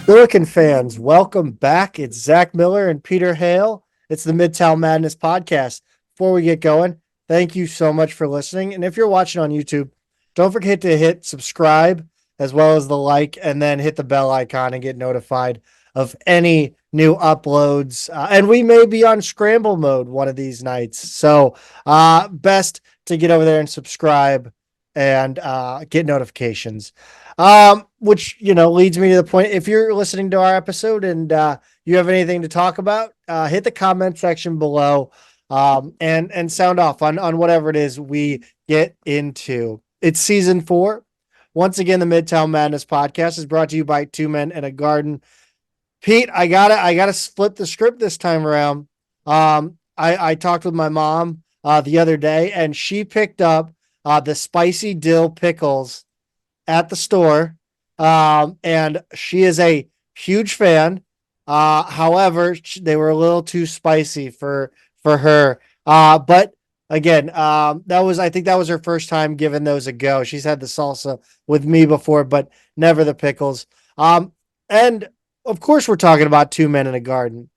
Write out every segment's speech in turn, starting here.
Silicon fans, welcome back. It's Zach Miller and Peter Hale. It's the Midtown Madness Podcast. Before we get going, thank you so much for listening. And if you're watching on YouTube, don't forget to hit subscribe as well as the like, and then hit the bell icon and get notified of any new uploads. And we may be on scramble mode one of these nights. So best to get over there and subscribe and get notifications. Which, leads me to the point. If you're listening to our episode and you have anything to talk about, hit the comment section below and sound off on whatever it is we get into. It's season 4. Once again, the Midtown Madness Podcast is brought to you by Two Men and a Garden. Pete, I gotta flip the script this time around. I talked with my mom the other day, and she picked up the spicy dill pickles at the store. And she is a huge fan. However, they were a little too spicy for her. But again, I think that was her first time giving those a go. She's had the salsa with me before, but never the pickles. And of course we're talking about Two Men in a Garden.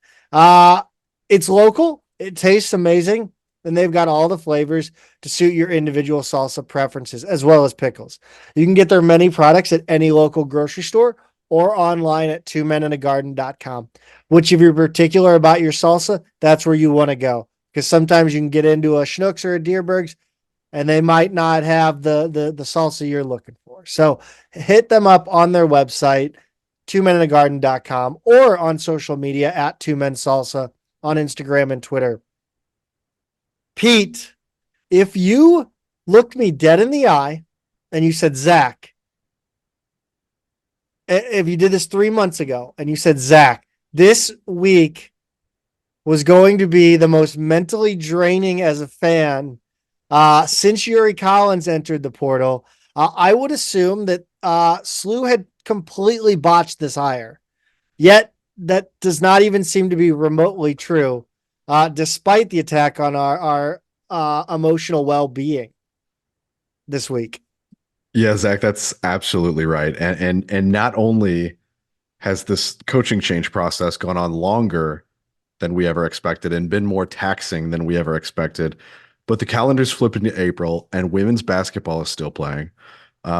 It's local. It tastes amazing. And they've got all the flavors to suit your individual salsa preferences, as well as pickles. You can get their many products at any local grocery store or online at twomeninthegarden.com. Which, if you're particular about your salsa, that's where you want to go. Because sometimes you can get into a Schnucks or a Deerberg's, and they might not have the salsa you're looking for. So hit them up on their website, twomeninthegarden.com, or on social media at twomensalsa on Instagram and Twitter. Pete, if you looked me dead in the eye and you said, Zach, if you did this 3 months ago and you said, Zach, this week was going to be the most mentally draining as a fan since Yuri Collins entered the portal, I would assume that SLU had completely botched this hire. Yet that does not even seem to be remotely true. Despite the attack on our emotional well-being this week. Yeah, Zach, that's absolutely right. And not only has this coaching change process gone on longer than we ever expected and been more taxing than we ever expected, but the calendar's flipped into April and women's basketball is still playing,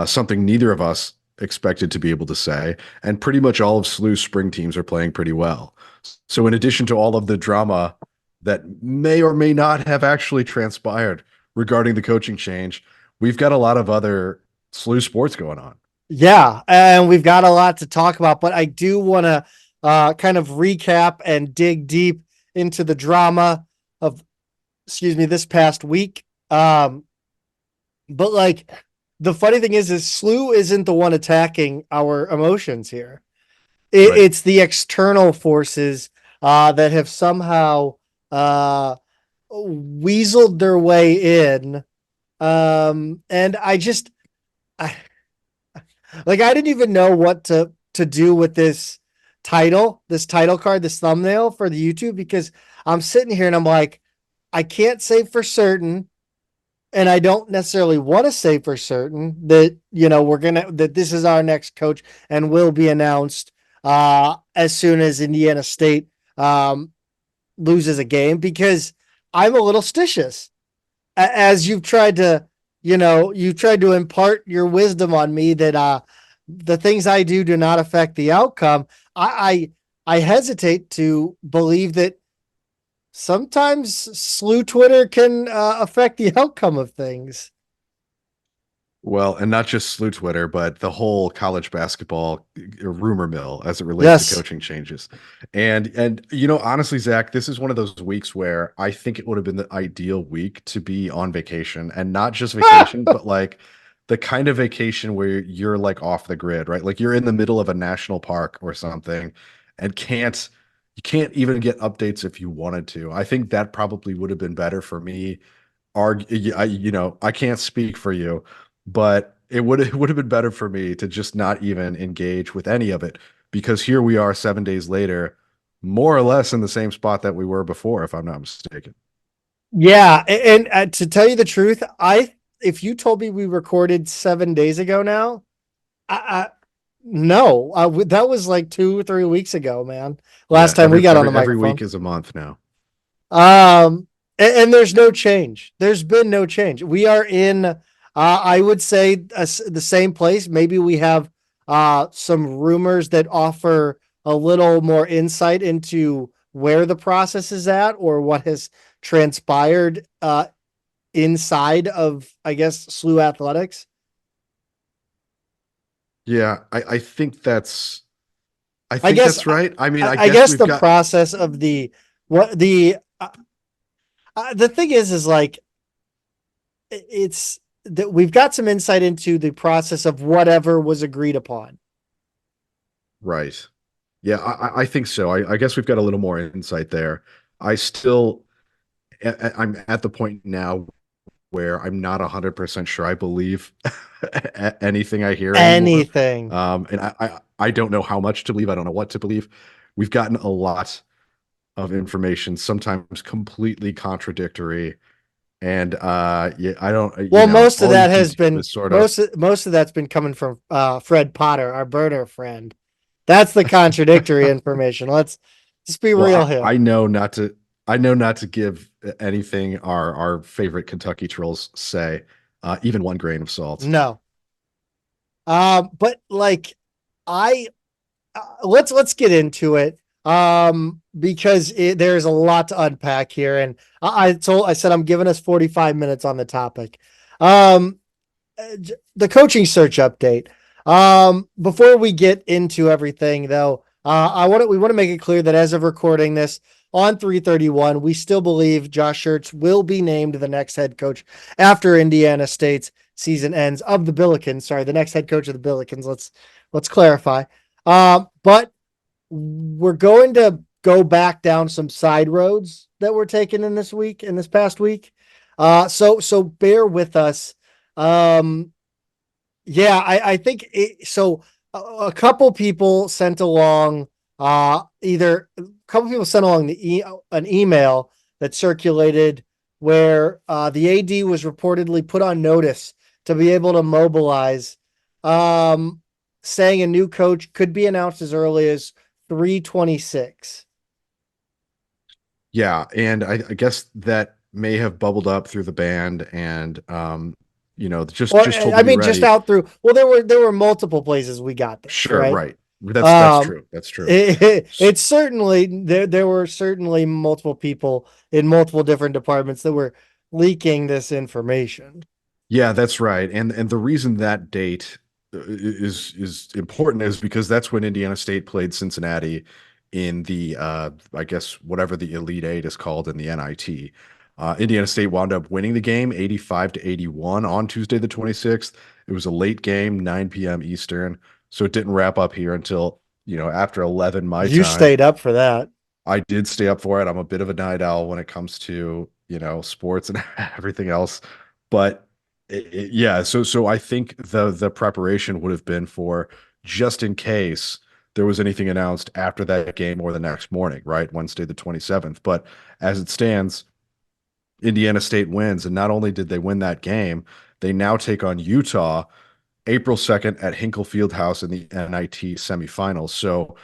something neither of us expected to be able to say. And pretty much all of SLU's spring teams are playing pretty well. So in addition to all of the drama that may or may not have actually transpired regarding the coaching change, we've got a lot of other SLU sports going on. Yeah, and we've got a lot to talk about, but I do want to kind of recap and dig deep into the drama of, this past week. But like, the funny thing is SLU isn't the one attacking our emotions here. Right. It's the external forces that have somehow weaseled their way in. And I didn't even know what to do with this title card, this thumbnail for the YouTube, because I'm sitting here and I'm like, I can't say for certain, and I don't necessarily want to say for certain that, that this is our next coach and will be announced as soon as Indiana State loses a game, because I'm a little stitious, as you've tried to impart your wisdom on me that the things I do not affect the outcome. I hesitate to believe that sometimes SLU Twitter can affect the outcome of things. Well, and not just SLU Twitter, but the whole college basketball rumor mill as it relates to coaching changes. And honestly, Zach, this is one of those weeks where I think it would have been the ideal week to be on vacation, and not just vacation, but like the kind of vacation where you're like off the grid, right? Like you're in the middle of a national park or something and you can't even get updates if you wanted to. I think that probably would have been better for me. I can't speak for you, but it would have been better for me to just not even engage with any of it, because here we are 7 days later, more or less in the same spot that we were before, if I'm not mistaken. Yeah, and to tell you the truth, if you told me we recorded 7 days ago now, No, that was like 2 or 3 weeks ago, man. Last Yeah, time we got on the every microphone. week is a month now. And there's no change. There's been no change. We are in, I would say, the same place. Maybe we have some rumors that offer a little more insight into where the process is at or what has transpired inside of, I guess, SLU athletics. Yeah, I I think guess, that's right. I mean, I I guess guess we've the got process of the thing is like it's that we've got some insight into the process of whatever was agreed upon. right. Yeah, I think so. I guess we've got a little more insight there. I still, I'm at the point now where I'm not 100% sure I believe anything I hear anymore. Anything. And I don't know how much to believe. I don't know what to believe. We've gotten a lot of information, sometimes completely contradictory. And yeah, I don't, Well, most of all you that can has do been is sort of, most of that's been coming from Fred Potter, our burner friend. That's the contradictory information. Let's just be well, real here. I know not to give anything our favorite Kentucky trolls say, even one grain of salt. No. But like I let's get into it. Because there's a lot to unpack here, and I said I'm giving us 45 minutes on the topic. Um, the coaching search update. Before we get into everything, though, we want to make it clear that as of recording this on 331, we still believe Josh Schertz will be named the next head coach after Indiana State's season ends of the Billikens. Sorry, the next head coach of the Billikens. Let's clarify. But we're going to go back down some side roads that were taken in this past week. So bear with us. Um, yeah, I think so. A couple people sent along, either a couple people sent along an email that circulated where the AD was reportedly put on notice to be able to mobilize, um, saying a new coach could be announced as early as 326. Yeah, and I guess that may have bubbled up through the band and Or just told I to be mean, just ready. out through. Well, there were multiple places we got this, Sure, right? right. That's Um, true. That's true. it's certainly there were certainly multiple people in multiple different departments that were leaking this information. Yeah, that's right. And the reason that date is important is because that's when Indiana State played Cincinnati in the I guess whatever the Elite Eight is called in the NIT. Indiana State wound up winning the game 85-81 on Tuesday the 26th. It was a late game, 9 p.m. Eastern, so it didn't wrap up here until, after 11 my You time. stayed up for that. I did stay up for it. I'm a bit of a night owl when it comes to, sports and everything else. But yeah, so I think the preparation would have been for just in case there was anything announced after that game or the next morning, right? Wednesday the 27th. But as it stands, Indiana State wins, and not only did they win that game, they now take on Utah April 2nd at Hinkle Fieldhouse in the NIT semifinals. So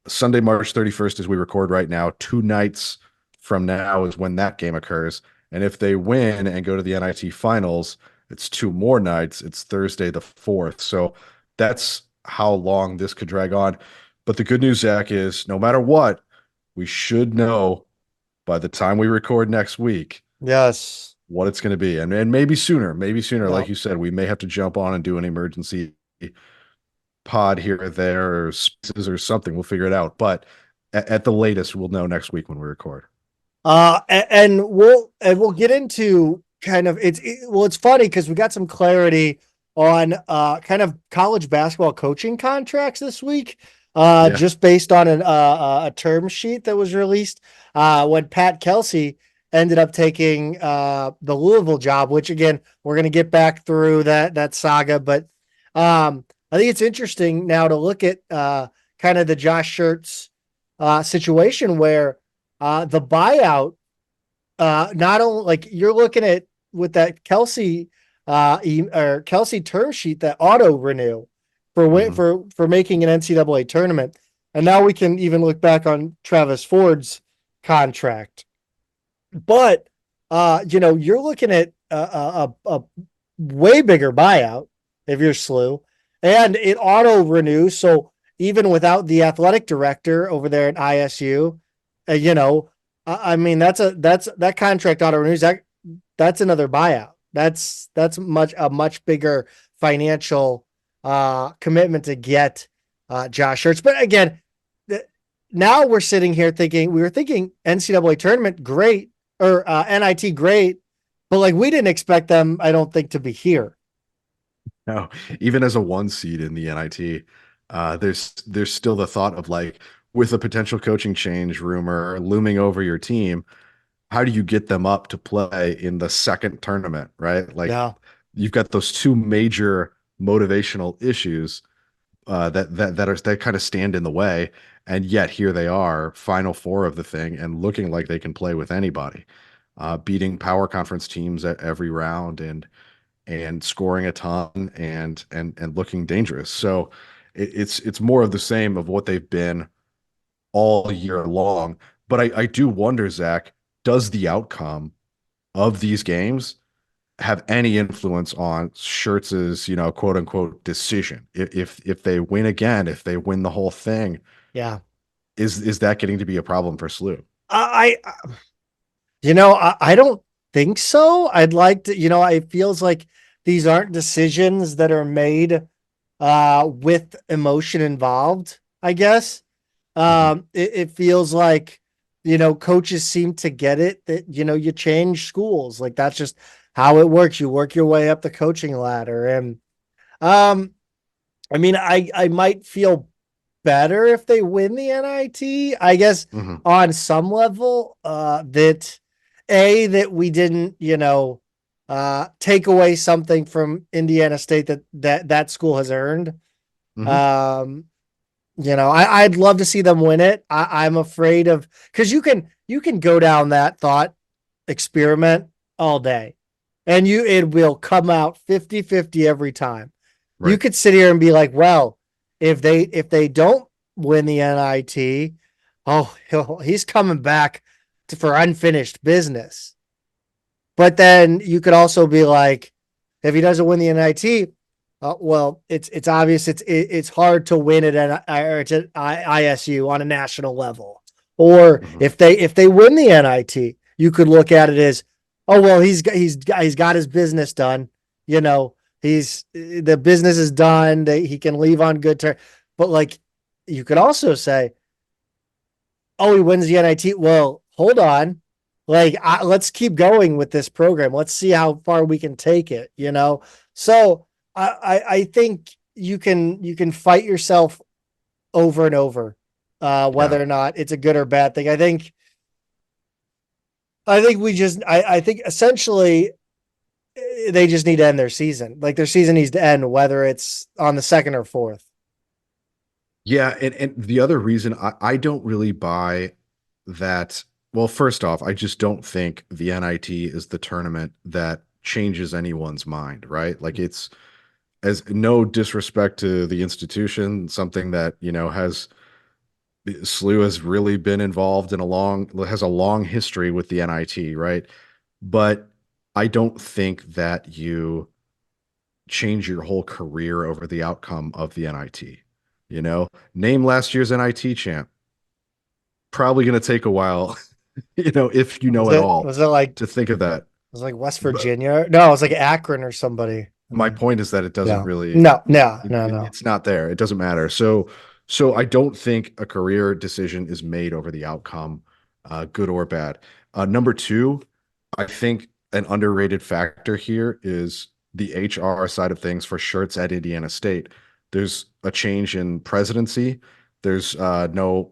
Sunday, March 31st, as we record right now, 2 nights from now is when that game occurs. And if they win and go to the NIT finals, it's 2 more nights. It's Thursday the 4th. So that's how long this could drag on. But the good news, Zach, is no matter what, we should know by the time we record next week Yes. what it's going to be. And maybe sooner, Yeah. like you said, we may have to jump on and do an emergency pod here or there or spaces or something. We'll figure it out. But at the latest, we'll know next week when we record. And we'll get into kind of it's funny because we got some clarity on kind of college basketball coaching contracts this week, Yeah. just based on a term sheet that was released when Pat Kelsey ended up taking the Louisville job, which again we're gonna get back through that saga, but I think it's interesting now to look at kind of the Josh Schertz situation where the buyout, not only like you're looking at with that Kelsey or Kelsey term sheet, that auto renew. Mhm. for making an NCAA tournament. And now we can even look back on Travis Ford's contract. But you're looking at a way bigger buyout if you're SLU, and it auto renews. So even without the athletic director over there at ISU, I mean that contract auto renews. That's another buyout. That's much bigger financial commitment to get Josh Schertz. But again, now we're sitting here we were thinking NCAA tournament great, or NIT great, but like we didn't expect them, I don't think, to be here. No, even as a 1 seed in the NIT, there's still the thought of like, with a potential coaching change rumor looming over your team, how do you get them up to play in the second tournament, right? Like, Yeah. you've got those two major motivational issues that kind of stand in the way, and yet here they are, Final Four of the thing, and looking like they can play with anybody, beating power conference teams at every round, and scoring a ton, and looking dangerous. So it's more of the same of what they've been all year long. But I do wonder, Zach, does the outcome of these games have any influence on Schertz's, quote unquote decision? If they win again, if they win the whole thing, Yeah. is that getting to be a problem for SLU? I don't think so. I'd like to, it feels like these aren't decisions that are made with emotion involved, I guess. Mhm. It feels like, coaches seem to get it that, you change schools. Like that's just how it works. You work your way up the coaching ladder. And um, I mean, I might feel better if they win the NIT, I guess, Mhm. on some level, that we didn't, take away something from Indiana State that school has earned. Mhm. Um, I'd love to see them win it. I'm afraid of, because you can go down that thought experiment all day, and it will come out 50-50 every time. You Right. could sit here and be like, well, if they don't win the NIT, oh, he's coming back for unfinished business. But then you could also be like, if he doesn't win the NIT, well, it's obvious it's hard to win it at ISU on a national level. Or Mhm. if they win the NIT, you could look at it as, oh well, he's got his business done. You know, the business is done. He can leave on good terms. But like, you could also say, oh, he wins the NIT. Well, hold on. Like, let's keep going with this program. Let's see how far we can take it, So I think you can fight yourself over and over, Yeah. whether or not it's a good or bad thing. I think essentially they just need to end their season. Like their season needs to end, whether it's on the second or fourth. Yeah, and the other reason I don't really buy that, well, first off, I just don't think the NIT is the tournament that changes anyone's mind, right? Like, it's, as no disrespect to the institution, something that, has SLU has really been involved in has a long history with the NIT, right? But I don't think that you change your whole career over the outcome of the NIT. Name last year's NIT champ. Probably going to take a while, if you Was know at it all, was it like to think of that. was it like West But Virginia? No, it was like Akron or somebody. my point is that it doesn't No, really, no, no, no, no. it's not there. It doesn't matter. So I don't think a career decision is made over the outcome, good or bad. Number two, I think an underrated factor here is the HR side of things for Schertz at Indiana State. There's a change in presidency. There's no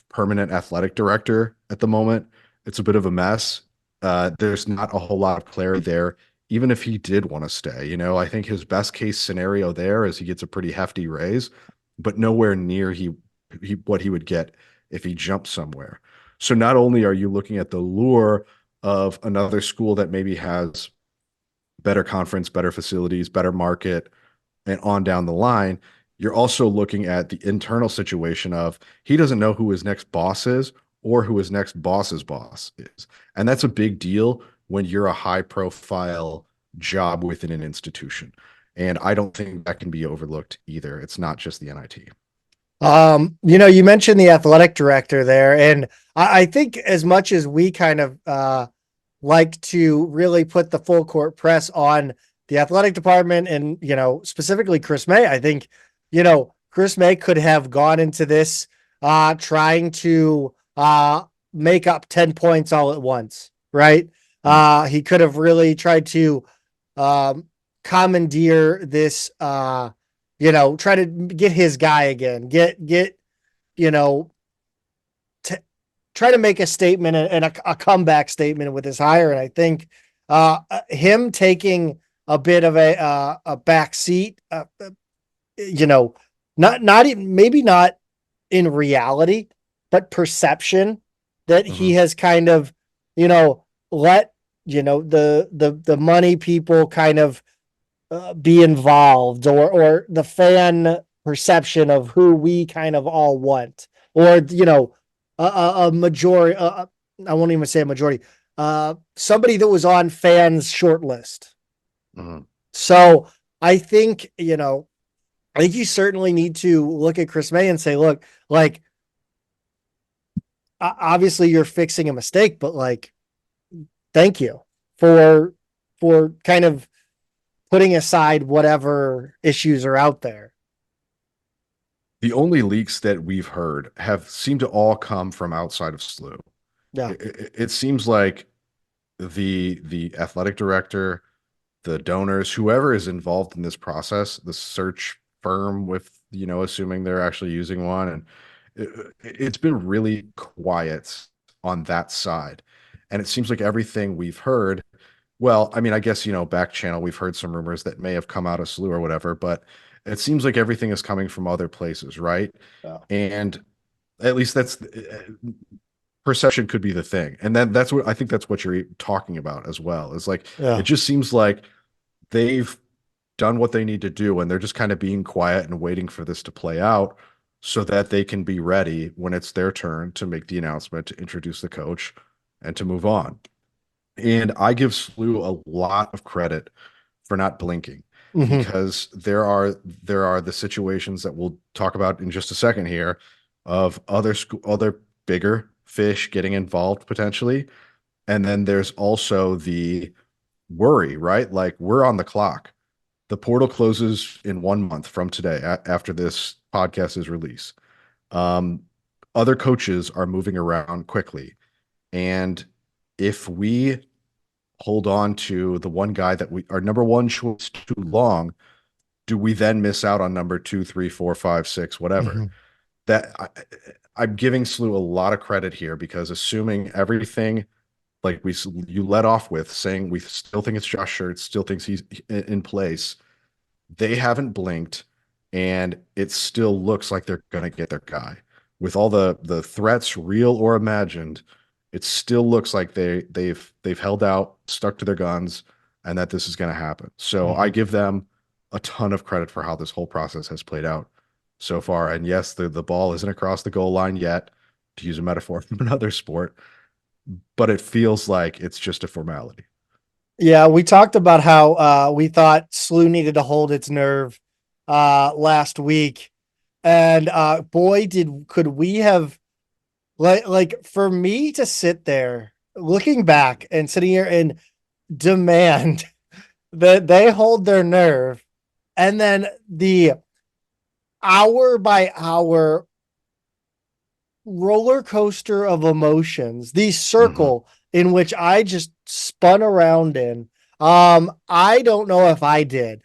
permanent athletic director at the moment. It's a bit of a mess. There's not a whole lot of clarity there, even if he did want to stay. I think his best case scenario there is he gets a pretty hefty raise, but nowhere near what he would get if he jumped somewhere. So not only are you looking at the lure of another school that maybe has better conference, better facilities, better market, and on down the line, you're also looking at the internal situation of he doesn't know who his next boss is or who his next boss's boss is. And that's a big deal when you're a high profile job within an institution. And I don't think that can be overlooked either. It's not just the NIT. You mentioned the athletic director there, and I think as much as we kind of like to really put the full court press on the athletic department and, specifically Chris May, I think, Chris May could have gone into this trying to make up 10 points all at once, right? He could have really tried to commandeer this, try to get his guy again, try to make a statement and a comeback statement with his hire. And I think him taking a bit of a back seat, not even, maybe not in reality, but perception that he has kind of, let, the money people kind of be involved, or the fan perception of who we kind of all want, or, a majority, I won't even say a majority, somebody that was on fans short list. So I think, you certainly need to look at Chris May and say, look, like, obviously you're fixing a mistake, but like, thank you for kind of putting aside whatever issues are out there. The only leaks that we've heard have seemed to all come from outside of SLU. Yeah. It seems like the athletic director, the donors, whoever is involved in this process, the search firm with, assuming they're actually using one. And it's been really quiet on that side. And it seems like everything we've heard, well, I mean, I guess, back channel, we've heard some rumors that may have come out of SLU or whatever, but it seems like everything is coming from other places, right? Yeah. And at least that's perception could be the thing. And then that's what I think that's what you're talking about as well. Is like, It just seems like they've done what they need to do and they're just kind of being quiet and waiting for this to play out so that they can be ready when it's their turn to make the announcement, to introduce the coach and to move on. And I give SLU a lot of credit for not blinking, because there are the situations that we'll talk about in just a second here of other bigger fish getting involved potentially. And then there's also the worry, right? Like, we're on the clock. The portal closes in 1 month from today after this podcast is released. Other coaches are moving around quickly. And if we hold on to the one guy that our number one choice too long, do we then miss out on number 2, 3, 4, 5, 6, whatever? That I'm giving SLU a lot of credit here, because assuming everything like you let off with saying we still think it's Josh Schertz, still thinks he's in place, they haven't blinked, and it still looks like they're going to get their guy. With all the threats, real or imagined, it still looks like they've held out, stuck to their guns, and that this is going to happen. So I give them a ton of credit for how this whole process has played out so far. And yes, the ball isn't across the goal line yet, to use a metaphor from another sport, but it feels like it's just a formality. Yeah, we talked about how we thought SLU needed to hold its nerve last week. And boy, could we have, like for me to sit there looking back and sitting here and demand that they hold their nerve, and then the hour by hour roller coaster of emotions, the circle in which I just spun around in. I don't know if I did.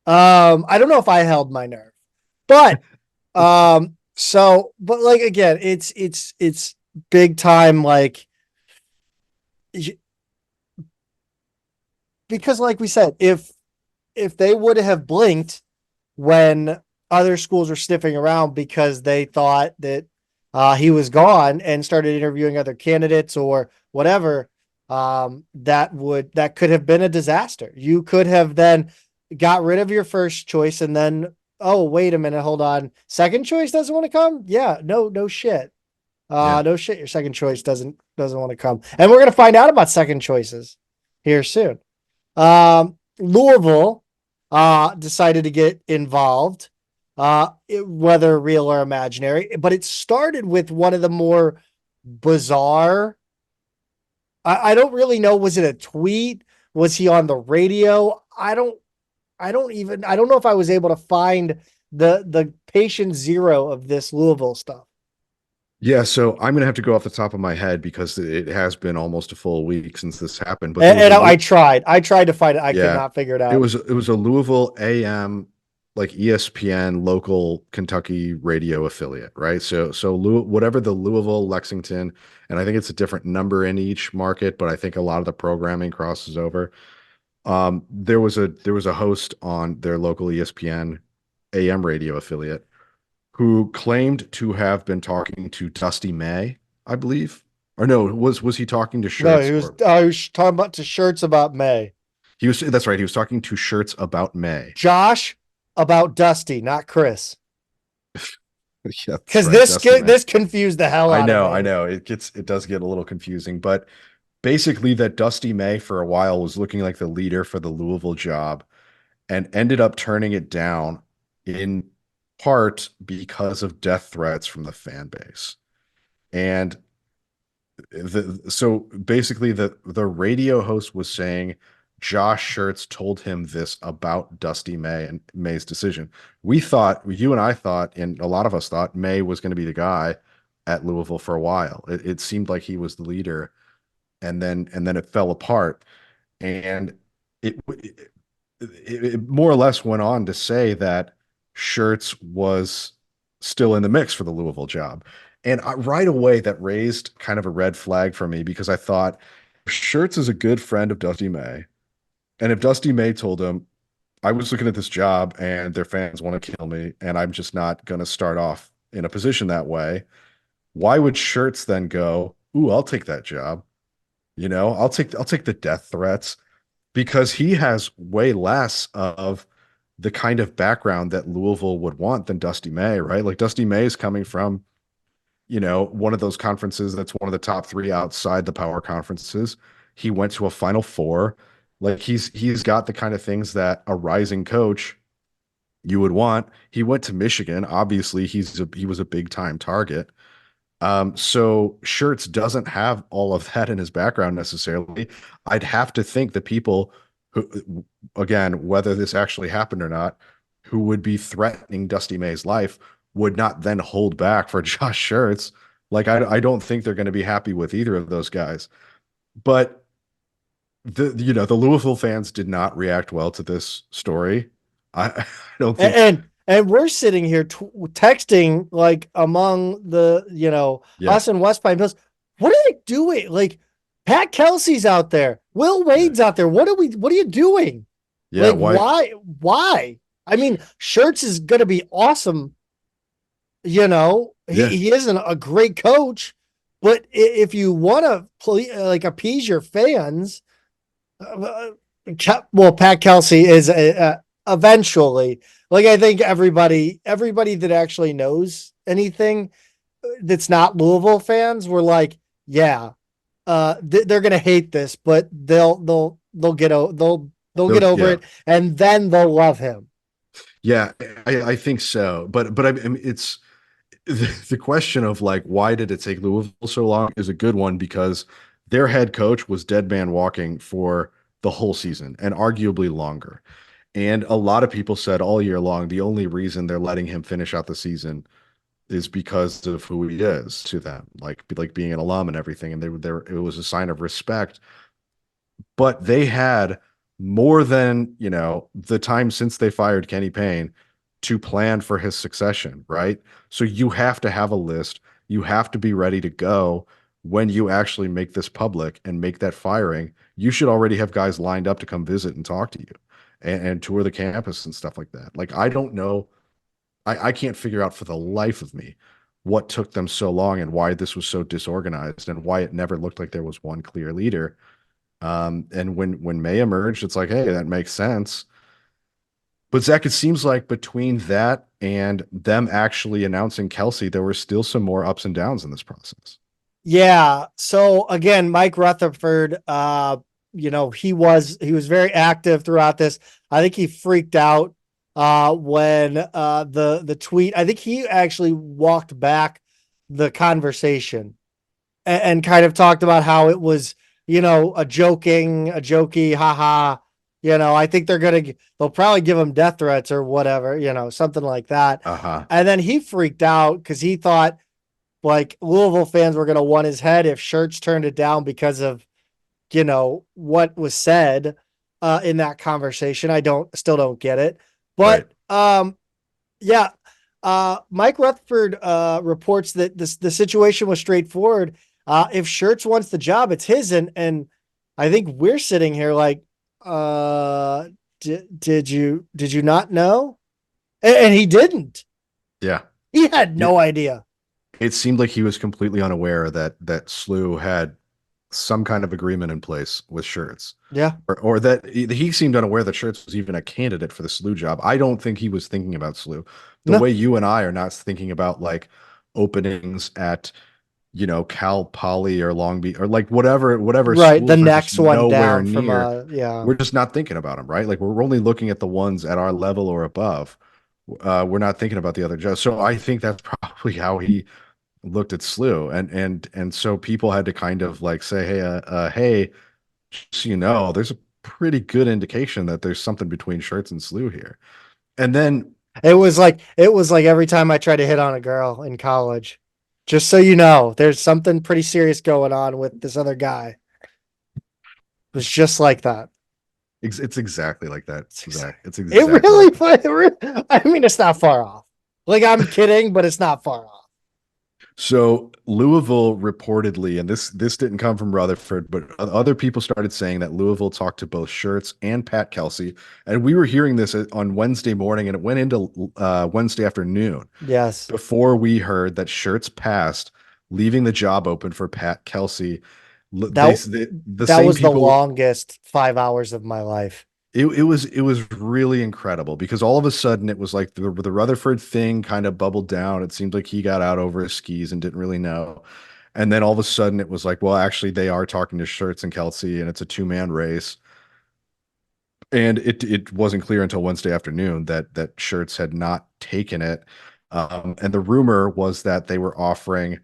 I don't know if I held my nerve, but, but like, again, it's big time. Like, because like we said, if they would have blinked when other schools were sniffing around because they thought that he was gone and started interviewing other candidates or whatever, that could have been a disaster. You could have then got rid of your first choice and then oh, wait a minute, hold on. Second choice doesn't want to come? Yeah, no shit. Yeah. No shit, your second choice doesn't want to come. And we're gonna find out about second choices here soon. Louisville decided to get involved, whether real or imaginary, but it started with one of the more bizarre. I don't really know. Was it a tweet? Was he on the radio? I don't know if I was able to find the patient zero of this Louisville stuff. Yeah, so I'm gonna have to go off the top of my head because it has been almost a full week since this happened. But there was And a I tried to find it. I could yeah, not figure it it out. was it was a Louisville AM, like ESPN local Kentucky radio affiliate, right? So whatever the Louisville, Lexington, and I think it's a different number in each market, but I think a lot of the programming crosses over. There was a host on their local ESPN AM radio affiliate who claimed to have been talking to Dusty May, I believe. Or no, was he talking to No, Schertz or he was talking about the Schertz about May. he was that's right, he was talking to Schertz about May. Josh about Dusty, not Chris. Yeah, that's Because right, Dusty May. this confused the hell out of I me. know. It does get a little confusing, but basically that Dusty May for a while was looking like the leader for the Louisville job and ended up turning it down in part because of death threats from the fan base. And so basically the radio host was saying Josh Schertz told him this about Dusty May and May's decision. You and I thought, and a lot of us thought May was going to be the guy at Louisville for a while. It seemed like he was the leader, and then it fell apart. And it more or less went on to say that Schertz was still in the mix for the Louisville job. And right away, that raised kind of a red flag for me because I thought Schertz is a good friend of Dusty May. And if Dusty May told him, I was looking at this job and their fans want to kill me, and I'm just not going to start off in a position that way, why would Schertz then go, ooh, I'll take that job? I'll take the death threats because he has way less of the kind of background that Louisville would want than Dusty May, right? Like Dusty May is coming from, one of those conferences that's one of the top three outside the power conferences. He went to a Final Four. Like he's got the kind of things that a rising coach you would want. He went to Michigan. Obviously, he was a big time target. So Schertz doesn't have all of that in his background necessarily. I'd have to think the people who, again, whether this actually happened or not, who would be threatening Dusty May's life would not then hold back for Josh Schertz. Like I don't think they're going to be happy with either of those guys. But the Louisville fans did not react well to this story. I don't think. And we're sitting here texting like among the Yeah, us and West Pine Hills. What are they doing? Like Pat Kelsey's out there, Will Wade's out there. What are you doing? yeah. Like why? I mean, Schertz is going to be awesome. He isn't a great coach, but if you want to like appease your fans, well, Pat Kelsey is eventually. Like I think everybody that actually knows anything that's not Louisville fans were like, yeah, they're gonna hate this, but they'll get over Yeah. it, and then they'll love him. Yeah, I think so. But I mean, it's the question of like, why did it take Louisville so long is a good one because their head coach was dead man walking for the whole season and arguably longer. And a lot of people said all year long, the only reason they're letting him finish out the season is because of who he is to them, like being an alum and everything. And it was a sign of respect. But they had more than, the time since they fired Kenny Payne to plan for his succession, right? So you have to have a list. You have to be ready to go when you actually make this public and make that firing. You should already have guys lined up to come visit and talk to you and tour the campus and stuff like that. Like, I don't know. I can't figure out for the life of me what took them so long and why this was so disorganized and why it never looked like there was one clear leader. And when May emerged, it's like, hey, that makes sense. But Zach, it seems like between that and them actually announcing Kelsey, there were still some more ups and downs in this process. Yeah. So again, Mike Rutherford, he was very active throughout this. I think he freaked out when the tweet. I think he actually walked back the conversation and kind of talked about how it was, a jokey, haha. I think they'll probably give him death threats or whatever, something like that. Uh-huh. And then he freaked out because he thought like Louisville fans were going to want his head if Schertz turned it down because of, what was said in that conversation. Still don't get it. Right. But yeah, Mike Rutherford reports that the situation was straightforward. If Schertz wants the job, it's his. And I think we're sitting here like, did you not know? And he didn't. Yeah. He had no idea. It seemed like he was completely unaware that SLU had some kind of agreement in place with Schertz. Yeah. Or that he seemed unaware that Schertz was even a candidate for the SLU job. I don't think he was thinking about SLU the No. way you and I are not thinking about like openings at, Cal Poly or Long Beach or like whatever Right. schools The are next just one nowhere down from near. yeah. We're just not thinking about them, right? Like we're only looking at the ones at our level or above. We're not thinking about the other jobs. So I think that's probably how he looked at SLU, and so people had to kind of like say, hey, just so you know, there's a pretty good indication that there's something between Schertz and SLU here. And then it was like every time I tried to hit on a girl in college. Just so you know, there's something pretty serious going on with this other guy. It was just like that. it's exactly like that, It's Zach. It's It exactly really, like that. I mean, it's not far off. Like I'm kidding, but it's not far off. So Louisville reportedly, and this didn't come from Rutherford, but other people started saying that Louisville talked to both Schertz and Pat Kelsey, and we were hearing this on Wednesday morning, and it went into Wednesday afternoon Yes. before we heard that Schertz passed, leaving the job open for Pat Kelsey. That The that same was the people. longest 5 hours of my life. It was really incredible because all of a sudden it was like the Rutherford thing kind of bubbled down. It seemed like he got out over his skis and didn't really know. And then all of a sudden it was like, well, actually they are talking to Schertz and Kelsey and it's a two-man race. And it wasn't clear until Wednesday afternoon that Schertz had not taken it. And the rumor was that they were offering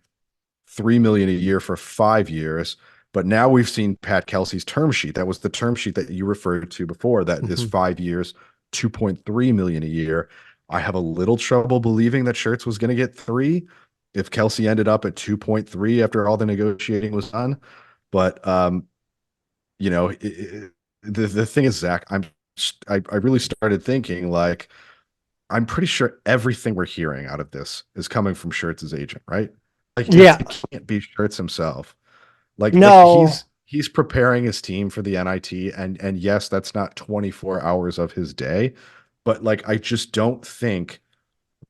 3 million a year for 5 years. But now we've seen Pat Kelsey's term sheet. That was the term sheet that you referred to before. That is Mhm. 5 years, 2.3 million a year. I have a little trouble believing that Schertz was going to get three if Kelsey ended up at 2.3 after all the negotiating was done. But the thing is, Zach, I really started thinking like I'm pretty sure everything we're hearing out of this is coming from Schertz's agent, right? Like Yeah. it can't be Schertz himself. Like No. he's preparing his team for the NIT, and yes, that's not 24 hours of his day, but like I just don't think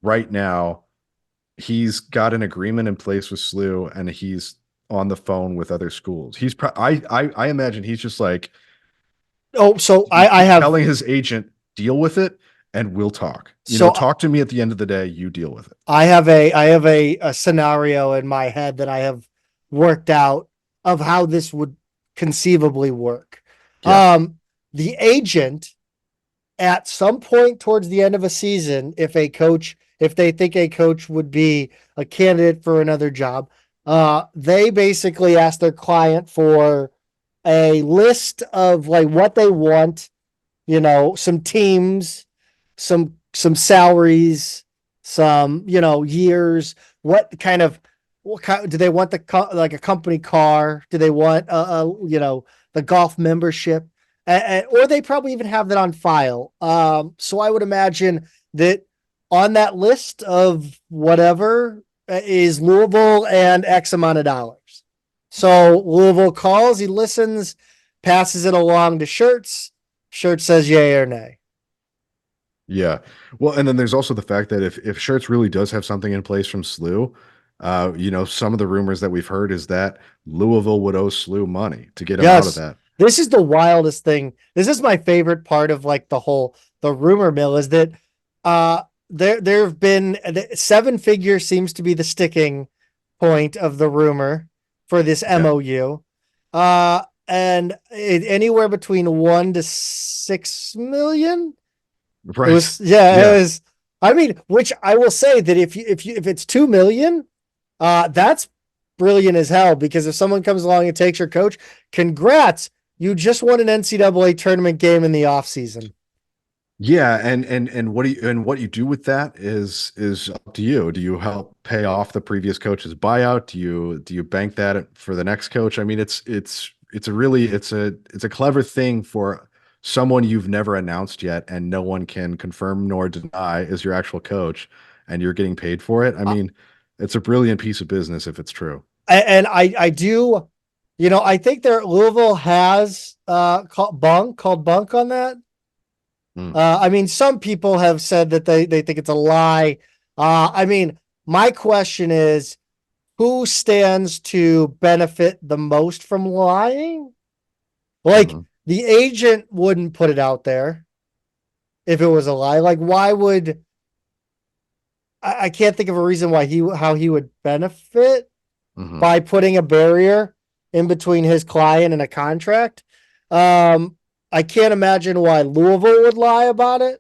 right now he's got an agreement in place with SLU and he's on the phone with other schools. I imagine he's just like Oh, so I he's have telling his agent, deal with it and we'll talk. so Talk to me at the end of the day, you deal with it. I have a scenario in my head that I have worked out of how this would conceivably work. Yeah. The agent at some point towards the end of a season, if they think a coach would be a candidate for another job, they basically ask their client for a list of like what they want, some teams, some salaries, some, years, what kind do they want like a company car? Do they want the golf membership? Or they probably even have that on file. So I would imagine that on that list of whatever is Louisville and X amount of dollars. So Louisville calls, he listens, passes it along to Schertz. Schertz says yay or nay. Yeah. Well, and then there's also the fact that if Schertz really does have something in place from SLU, some of the rumors that we've heard is that Louisville would owe SLU money to get him out of Yes. that. This is the wildest thing. This is my favorite part of like the rumor mill is that there have been 7 figure seems to be the sticking point of the rumor for this Yeah. MOU. And anywhere between 1 to 6 million. Right. It was, yeah. It was, I mean, which I will say that if it's 2 million, that's brilliant as hell, because if someone comes along and takes your coach, congrats, you just won an NCAA tournament game in the off season. Yeah, and what you do with that is up to you. Do you help pay off the previous coach's buyout? Do you bank that for the next coach? I mean, it's a clever thing for someone you've never announced yet and no one can confirm nor deny is your actual coach, and you're getting paid for it. I mean, it's a brilliant piece of business if it's true. And I do, I think Louisville has called bunk on that. I mean, some people have said that they think it's a lie. I mean, my question is, who stands to benefit the most from lying? Like, the agent wouldn't put it out there if it was a lie. Like, why would I can't think of a reason why how he would benefit by putting a barrier in between his client and a contract. I can't imagine why Louisville would lie about it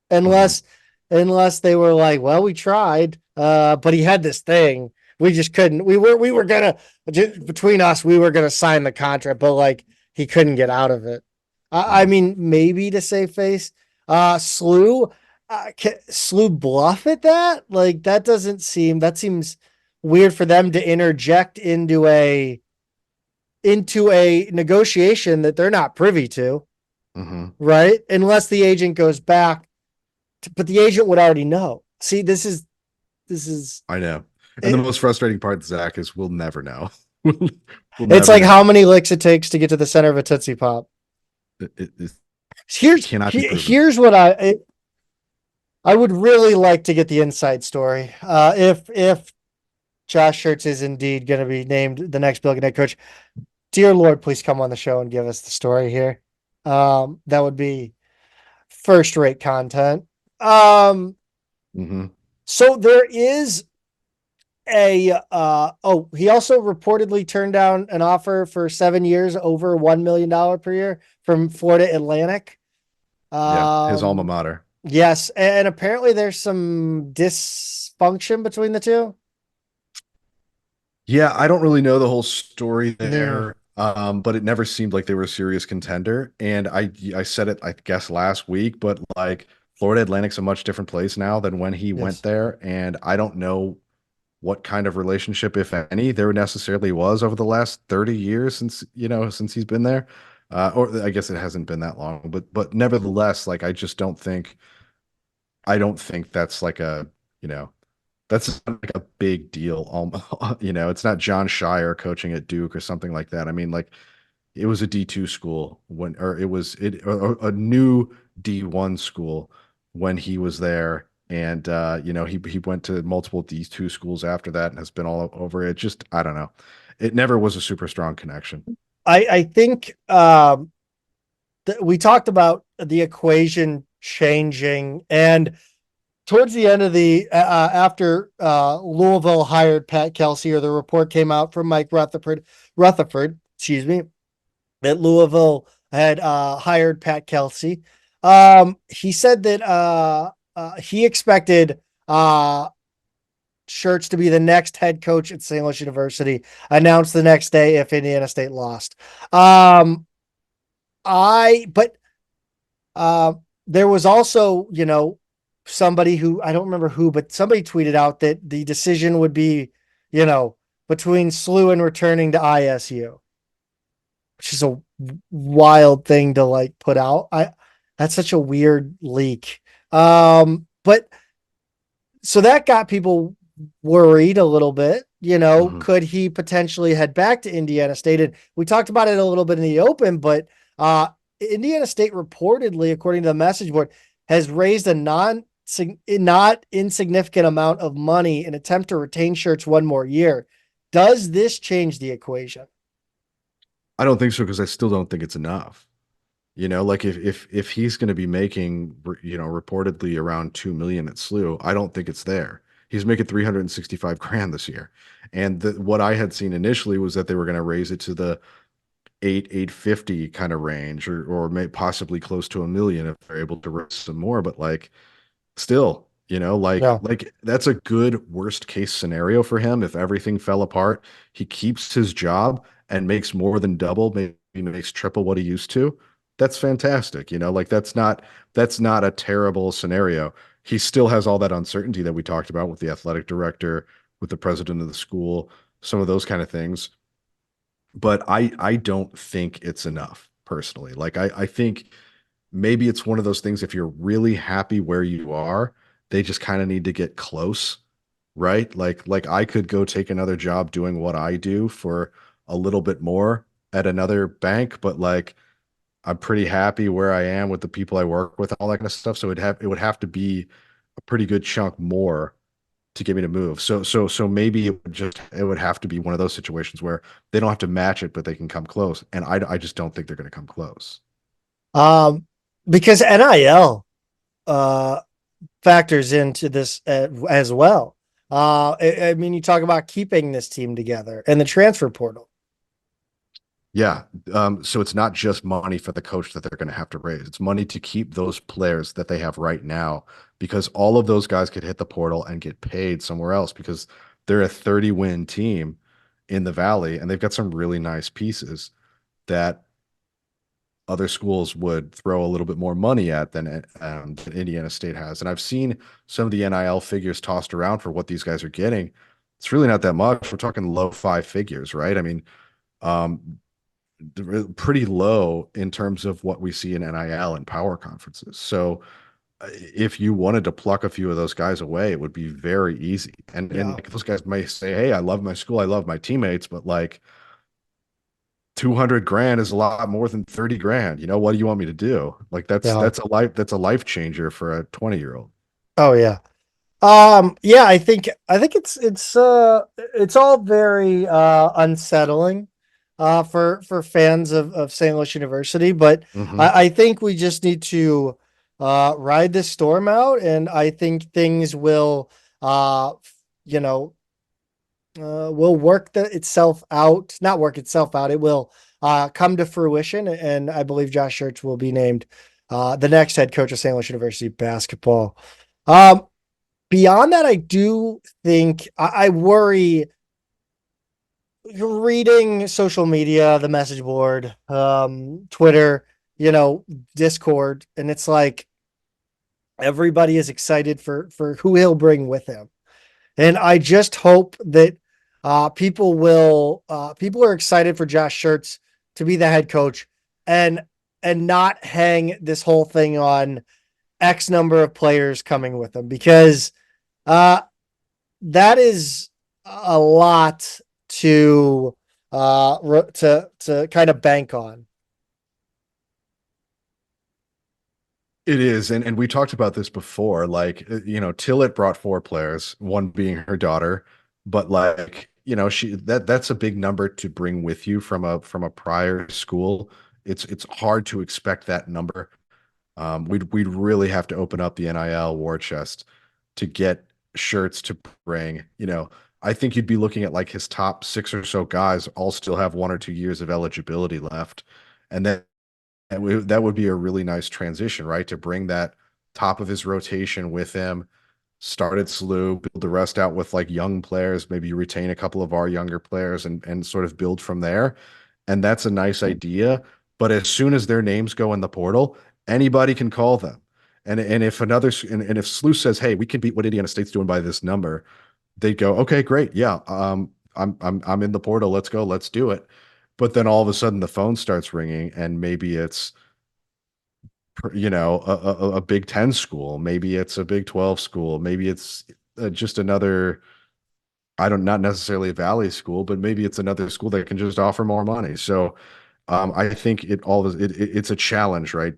unless they were like, well, we tried, but he had this thing. We just couldn't. We were gonna, between us, we were gonna sign the contract, but like he couldn't get out of it. I mean, maybe to save face. Slew bluff at that? Like that seems weird for them to interject into a negotiation that they're not privy to. Right? Unless the agent goes back, but the agent would already know. See, this is. I know. And the most frustrating part, Zach, is we'll never know. It's like how many licks it takes to get to the center of a Tootsie Pop. Here's what I would really like to get the inside story. If Josh Schertz is indeed going to be named the next Billiken head coach, dear Lord, please come on the show and give us the story here. That would be first-rate content. So there is he also reportedly turned down an offer for 7 years over $1 million per year from Florida Atlantic. His alma mater. Yes, and apparently there's some dysfunction between the two. Yeah, I don't really know the whole story there. But it never seemed like they were a serious contender. And I said it, I guess, last week, but like Florida Atlantic's a much different place now than when he went there. And I don't know what kind of relationship, if any, there necessarily was over the last 30 years since he's been there. Or I guess it hasn't been that long, but nevertheless, like I don't think that's like that's like a big deal. It's not John Shire coaching at Duke or something like that. I mean, like it was a D2 school a new D1 school when he was there. And, he went to multiple D2 schools after that and has been all over it. Just, I don't know. It never was a super strong connection. I think we talked about the equation changing, and towards the end of the after Louisville hired Pat Kelsey, or the report came out from Mike Rutherford, excuse me, that Louisville had hired Pat Kelsey. He said that he expected Schertz to be the next head coach at St. Louis University, announced the next day if Indiana State lost. There was also, somebody who, I don't remember who, but somebody tweeted out that the decision would be, between SLU and returning to ISU, which is a wild thing to like put out. That's such a weird leak. But so that got people worried a little bit, could he potentially head back to Indiana State? And we talked about it a little bit in the open, but Indiana State reportedly, according to the message board, has raised a not insignificant amount of money in attempt to retain Schertz one more year. Does this change the equation? I don't think so because I still don't think it's enough. Like if he's going to be making, reportedly around 2 million at SLU, I don't think it's there. He's making 365 grand this year. And what I had seen initially was that they were going to raise it to the 850 kind of range, or possibly close to a million if they're able to raise some more. But like, still, No. that's a good worst case scenario for him. If everything fell apart, he keeps his job and makes more than double, maybe makes triple what he used to. That's fantastic. Like that's not a terrible scenario. He still has all that uncertainty that we talked about with the athletic director, with the president of the school, some of those kind of things. But I don't think it's enough personally. Like I think maybe it's one of those things, if you're really happy where you are, they just kind of need to get close, right? Like I could go take another job doing what I do for a little bit more at another bank, but like I'm pretty happy where I am with the people I work with, all that kind of stuff. So it would have to be a pretty good chunk more to get me to move. So maybe it would have to be one of those situations where they don't have to match it, but they can come close. And I just don't think they're going to come close. Um, because NIL uh factors into this as well. I mean, you talk about keeping this team together and the transfer portal. Yeah. So it's not just money for the coach that they're going to have to raise. It's money to keep those players that they have right now, because all of those guys could hit the portal and get paid somewhere else because they're a 30-win team in the Valley and they've got some really nice pieces that other schools would throw a little bit more money at than Indiana State has. And I've seen some of the NIL figures tossed around for what these guys are getting. It's really not that much. We're talking low five figures, right? I mean, um, pretty low in terms of what we see in NIL and power conferences. So if you wanted to pluck a few of those guys away, it would be very easy. And Yeah. like, those guys may say, "Hey, I love my school, I love my teammates," but like 200 grand is a lot more than 30 grand. What do you want me to do? Like Yeah. that's a life changer for a 20-year-old. Oh yeah. Yeah, I think it's all very unsettling for fans of St. Louis University, but Hmm. I think we just need to ride this storm out, and I think things will you know will itself out, not work itself out. It will come to fruition, and I believe Josh Schertz will be named the next head coach of St. Louis University basketball. Um, Beyond that, I do think I worry reading social media, the message board, Twitter, Discord, and it's like everybody is excited for who he'll bring with him. And I just hope that people are excited for Josh Schertz to be the head coach and not hang this whole thing on X number of players coming with him, because uh that is a lot to to kind of bank on. It is, and we talked about this before. Like, Tillett brought 4 players, one being her daughter, but like, that's a big number to bring with you from a prior school. It's hard to expect that number. We'd really have to open up the NIL war chest to get Schertz to bring. I think you'd be looking at like his top 6 or so guys all still have 1 or 2 years of eligibility left, and then that would be a really nice transition, right? To bring that top of his rotation with him, start at SLU, build the rest out with like young players, maybe you retain a couple of our younger players and sort of build from there. And that's a nice idea. But as soon as their names go in the portal, anybody can call them. And if and if SLU says, "Hey, we can beat what Indiana State's doing by this number," they go, "Okay, great. Yeah. I'm in the portal. Let's go. Let's do it." But then all of a sudden the phone starts ringing and maybe it's a Big Ten school, maybe it's a Big 12 school, maybe it's just another, I don't, not necessarily a Valley school, but maybe it's another school that can just offer more money. So I think it's a challenge, right?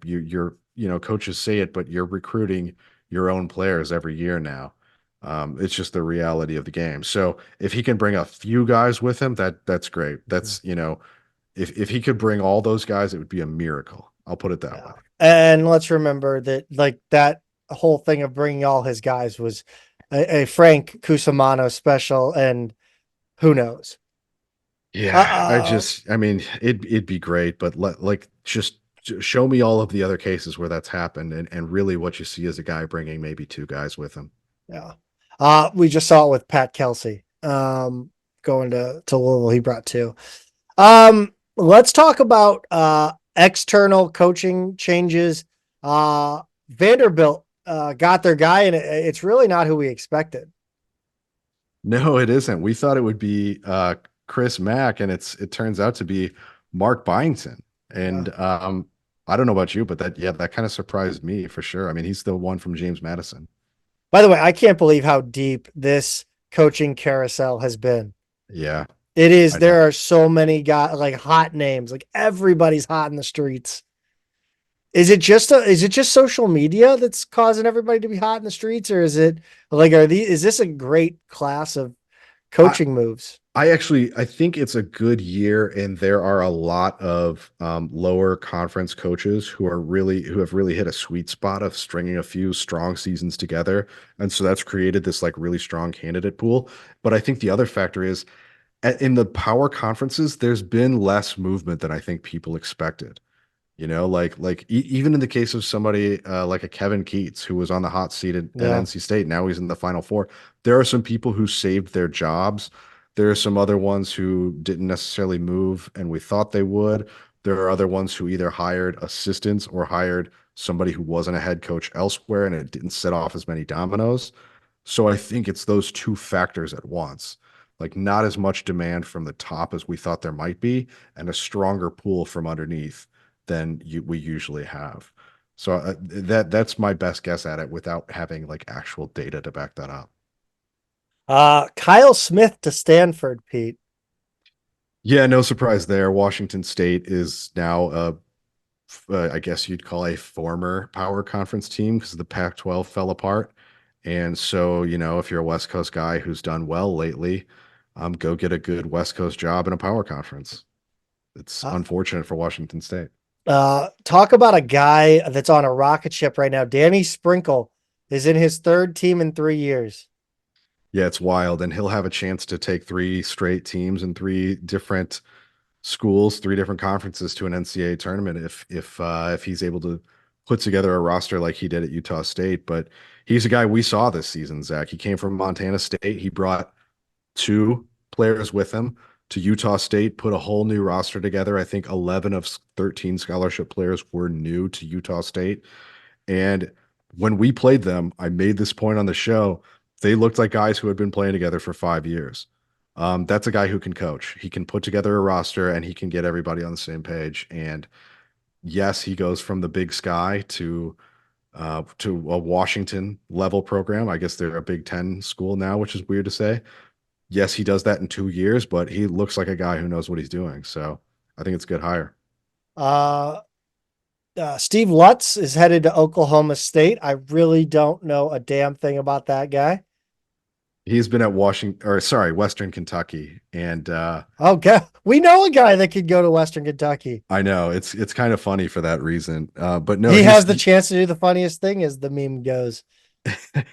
Coaches say it, but you're recruiting your own players every year now. It's just the reality of the game. So if he can bring a few guys with him, that's great. That's if he could bring all those guys, it would be a miracle. I'll put it that way. Yeah. And let's remember that like that whole thing of bringing all his guys was a Frank Cusimano special, and who knows? Yeah, Uh, I mean, it'd be great, but just show me all of the other cases where that's happened, and really what you see is a guy bringing maybe two guys with him. yeah. We just saw it with Pat Kelsey. Going to Louisville, he brought two. Let's talk about external coaching changes. Vanderbilt got their guy, and it's really not who we expected. No, it isn't. We thought it would be Chris Mack, and it turns out to be Mark Byington. Yeah. And I don't know about you, but that kind of surprised me for sure. I mean, he's the one from James Madison. By the way, I can't believe how deep this coaching carousel has been. Yeah, It is. I know. There are so many guys, like hot names, like everybody's hot in the streets. Is it just social media that's causing everybody to be hot in the streets, or is it like is this a great class of I coaching moves? I think it's a good year, and there are a lot of lower conference coaches who have really hit a sweet spot of stringing a few strong seasons together, and so that's created this like really strong candidate pool. But I think the other factor is in the power conferences, there's been less movement than I think people expected. Even in the case of somebody like a Kevin Keats, who was on the hot seat at Yeah. NC State, now he's in the Final Four. There are some people who saved their jobs. There are some other ones who didn't necessarily move, and we thought they would. There are other ones who either hired assistants or hired somebody who wasn't a head coach elsewhere, and it didn't set off as many dominoes. So I think it's those two factors at once. Like not as much demand from the top as we thought there might be, and a stronger pool from underneath than we usually have. So that's my best guess at it without having like actual data to back that up. Kyle Smith to Stanford, Pete. Yeah, no surprise there. Washington State is now I guess you'd call a former power conference team because the Pac-12 fell apart. And so, if you're a West Coast guy who's done well lately, go get a good West Coast job in a power conference. It's Uh, unfortunate for Washington State. Talk about a guy that's on a rocket ship right now. Danny Sprinkle is in his third team in 3 years. Yeah, it's wild. And he'll have a chance to take three straight teams in three different schools, three different conferences to an NCAA tournament if he's able to put together a roster like he did at Utah State. But he's a guy we saw this season, Zach. He came from Montana State. He brought two players with him to Utah State, put a whole new roster together. I think 11 of 13 scholarship players were new to Utah State. And when we played them, I made this point on the show. They looked like guys who had been playing together for 5 years. That's a guy who can coach. He can put together a roster and he can get everybody on the same page. And yes, he goes from the Big Sky to a Washington level program. I guess they're a Big Ten school now, which is weird to say. Yes, he does that in 2 years, but he looks like a guy who knows what he's doing. So I think it's a good hire. Uh, Steve Lutz is headed to Oklahoma State. I really don't know a damn thing about that guy. He's been at Western Kentucky, and Oh, God. We know a guy that could go to Western Kentucky. I know it's kind of funny for that reason. But no, He has the chance to do the funniest thing, as the meme goes.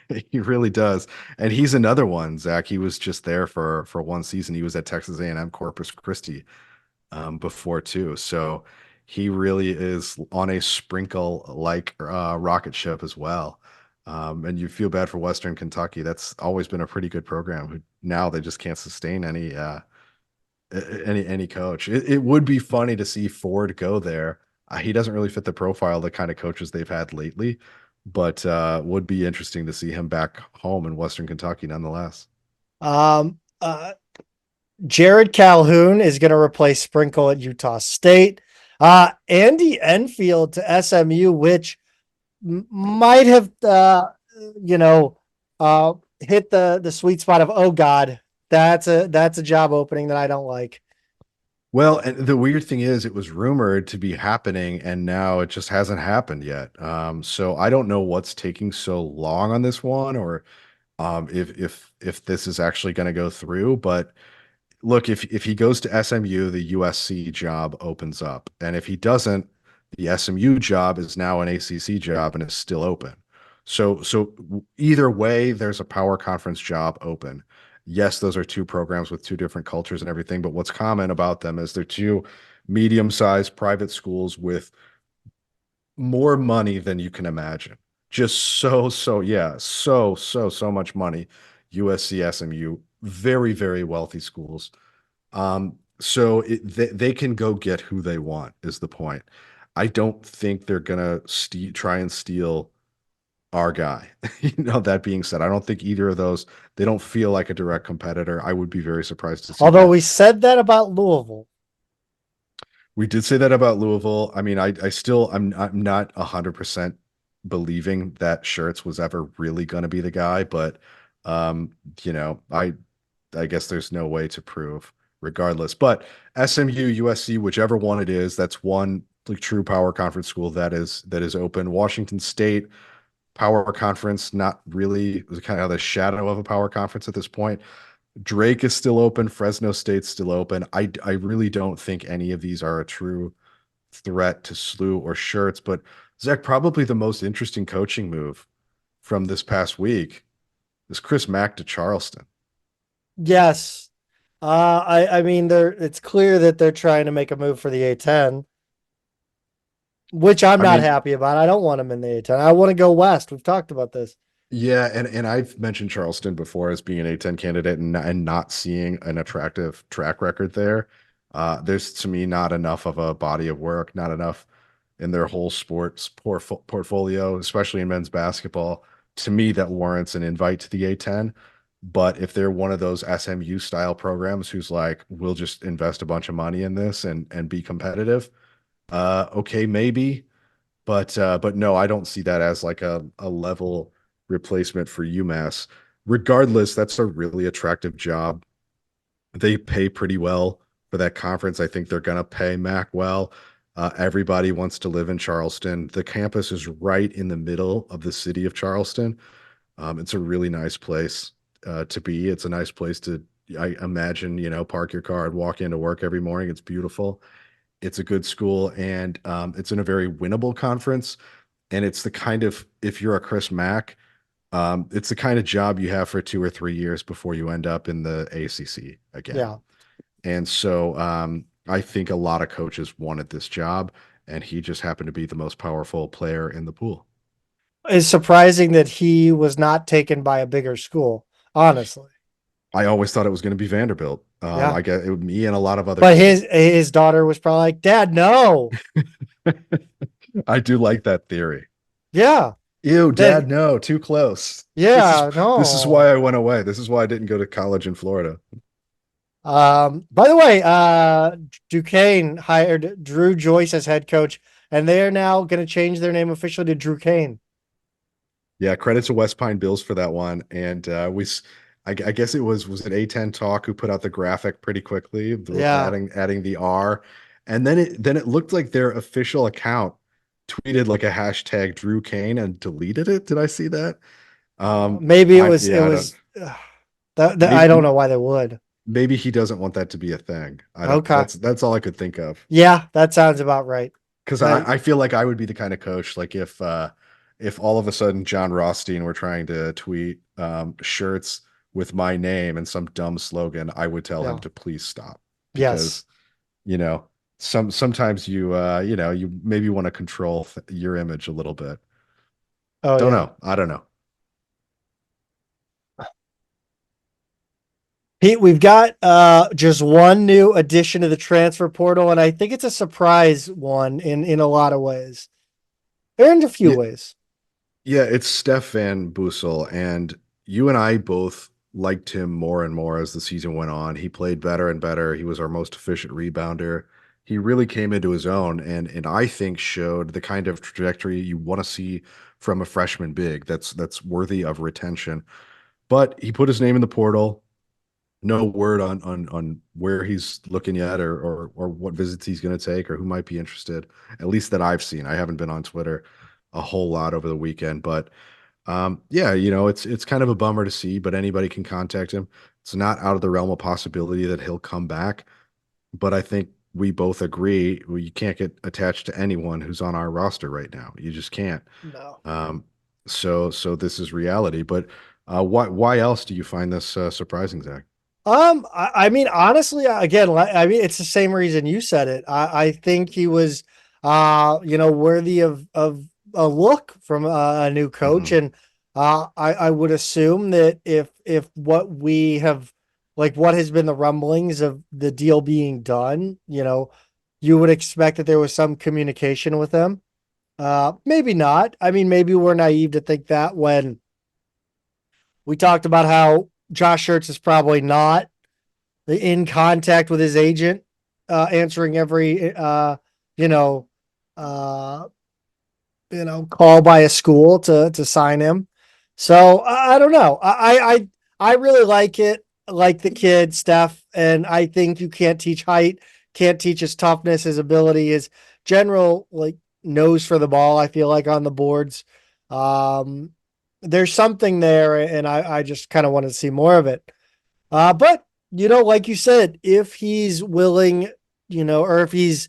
he really does, and he's another one. Zach, he was just there for one season. He was at Texas A&M Corpus Christi before too. So he really is on a sprinkle like rocket ship as well. And you feel bad for Western Kentucky. That's always been a pretty good program. Who now they just can't sustain any coach. It would be funny to see Ford go there. He doesn't really fit the profile of the kind of coaches they've had lately, but would be interesting to see him back home in Western Kentucky nonetheless. Um, uh, Jared Calhoun is going to replace Sprinkle at Utah State. Andy Enfield to SMU, which might have, hit the sweet spot of, oh God, that's a job opening that I don't like. Well, and the weird thing is, it was rumored to be happening, and now it just hasn't happened yet. So I don't know what's taking so long on this one, or if this is actually going to go through. But look, if he goes to SMU, the USC job opens up, and if he doesn't, the SMU job is now an ACC job and is still open. So either way, there's a power conference job open. Yes, those are two programs with two different cultures and everything, but what's common about them is they're two medium-sized private schools with more money than you can imagine. Just yeah, so much money. USC, SMU, very, very wealthy schools. They can go get who they want is the point. I don't think they're gonna try and steal our guy. That being said, I don't think either of those, they don't feel like a direct competitor. I would be very surprised to see Although that. we said that about Louisville. We did say that about Louisville. I mean, I still I'm not 100% believing that Schertz was ever really going to be the guy, but um, you know, I guess there's no way to prove regardless. But SMU, USC, whichever one it is, that's one like true power conference school that is open. Washington State power conference, not really, kind of the shadow of a power conference at this point. Drake is still open. Fresno State's still open. I really don't think any of these are a true threat to SLU or Schertz. But Zach, probably the most interesting coaching move from this past week is Chris Mack to Charleston. Yes. I mean, it's clear that they're trying to make a move for the A10, which I'm I not mean, happy about. I don't want him in the A10. I want to go west. We've talked about this. yeah, and I've mentioned Charleston before as being an A10 candidate and not seeing an attractive track record there. There's to me not enough of a body of work, not enough in their whole sports portfolio, especially in men's basketball, to me that warrants an invite to the A10. But if they're one of those SMU style programs who's like, we'll just invest a bunch of money in this and be competitive, okay, maybe. But no, I don't see that as like a level replacement for UMass. Regardless, that's a really attractive job. They pay pretty well for that conference. I think they're gonna pay Mac well. Everybody wants to live in Charleston. The campus is right in the middle of the city of Charleston. It's a really nice place to be. It's a nice place to, I imagine, park your car and walk into work every morning. It's beautiful. It's a good school, and it's in a very winnable conference. And it's the kind of, if you're a Chris Mack, it's the kind of job you have for 2 or 3 years before you end up in the ACC again. Yeah. And so I think a lot of coaches wanted this job, and he just happened to be the most powerful player in the pool. It's surprising that he was not taken by a bigger school, honestly. I always thought it was going to be Vanderbilt. Yeah. I guess me and a lot of other But people. his daughter was probably like, Dad, no. I do like that theory. Yeah. Ew, Then Dad, no, too close. yeah, This is no. why I went away. This is why I didn't go to college in Florida. By the way, Duquesne hired Drew Joyce as head coach, and they are now going to change their name officially to Drew Kane. Yeah, credit to West Pine Bills for that one. And I guess it was an A10 Talk who put out the graphic pretty quickly, Yeah. adding the R, and then it looked like their official account tweeted like a hashtag Drew Kane and deleted it. Did I see that? Maybe it I was, yeah, I don't, I don't maybe know why they would. maybe he doesn't want that to be a thing. I don't. Okay. That's all I could think of. Yeah, that sounds about right. Because Uh, I feel like I would be the kind of coach like if all of a sudden John Rothstein were trying to tweet shirts with my name and some dumb slogan, I would tell him yeah. to please stop Yes. because you know sometimes you maybe want to control your image a little bit. Oh Don't yeah. know. I don't know. Pete, we've got just one new addition to the transfer portal, and I think it's a surprise one in a lot of ways. In a few Yeah, ways. yeah, it's Steph Van Boosel, and you and I both liked him more and more as the season went on. He played better and better. He was our most efficient rebounder. He really came into his own and I think showed the kind of trajectory you want to see from a freshman big that's worthy of retention. But he put his name in the portal. No word on where he's looking yet or what visits he's going to take or who might be interested, at least that I've seen. I haven't been on Twitter a whole lot over the weekend, but yeah, it's kind of a bummer to see, but anybody can contact him. It's not out of the realm of possibility that he'll come back, but I think we both agree you can't get attached to anyone who's on our roster right now. You just can't. No. Um, so this is reality. But why else do you find this surprising, Zach? I mean, honestly, again, I mean, it's the same reason you said it. I think he was, worthy of a look from a new coach, Hmm. and I would assume that if what we have, like, what has been the rumblings of the deal being done, you would expect that there was some communication with them. Maybe not. I mean, maybe we're naive to think that when we talked about how Josh Schertz is probably not in contact with his agent, answering every you know uh call by a school to sign him. So I don't know. I really like it. I like the kid, Steph, and I think you can't teach height, can't teach his toughness, his ability, his general like nose for the ball. I feel like on the boards, um, there's something there, and I just kind of want to see more of it. But like you said, if he's willing, or if he's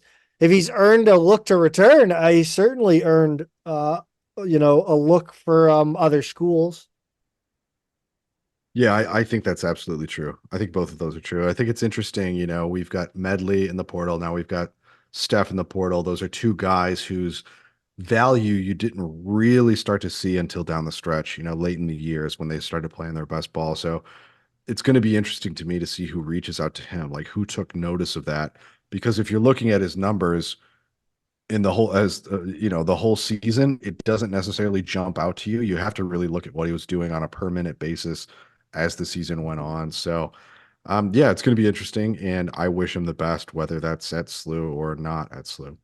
earned a look to return, I certainly earned a look for other schools. Yeah, I think that's absolutely true. I think both of those are true. I think it's interesting. We've got Medley in the portal. Now we've got Steph in the portal. Those are two guys whose value you didn't really start to see until down the stretch, late in the years when they started playing their best ball. So it's going to be interesting to me to see who reaches out to him, like who took notice of that. Because if you're looking at his numbers in the whole, the whole season, it doesn't necessarily jump out to you. You have to really look at what he was doing on a per minute basis as the season went on. So, yeah, it's going to be interesting, and I wish him the best, whether that's at SLU or not at SLU.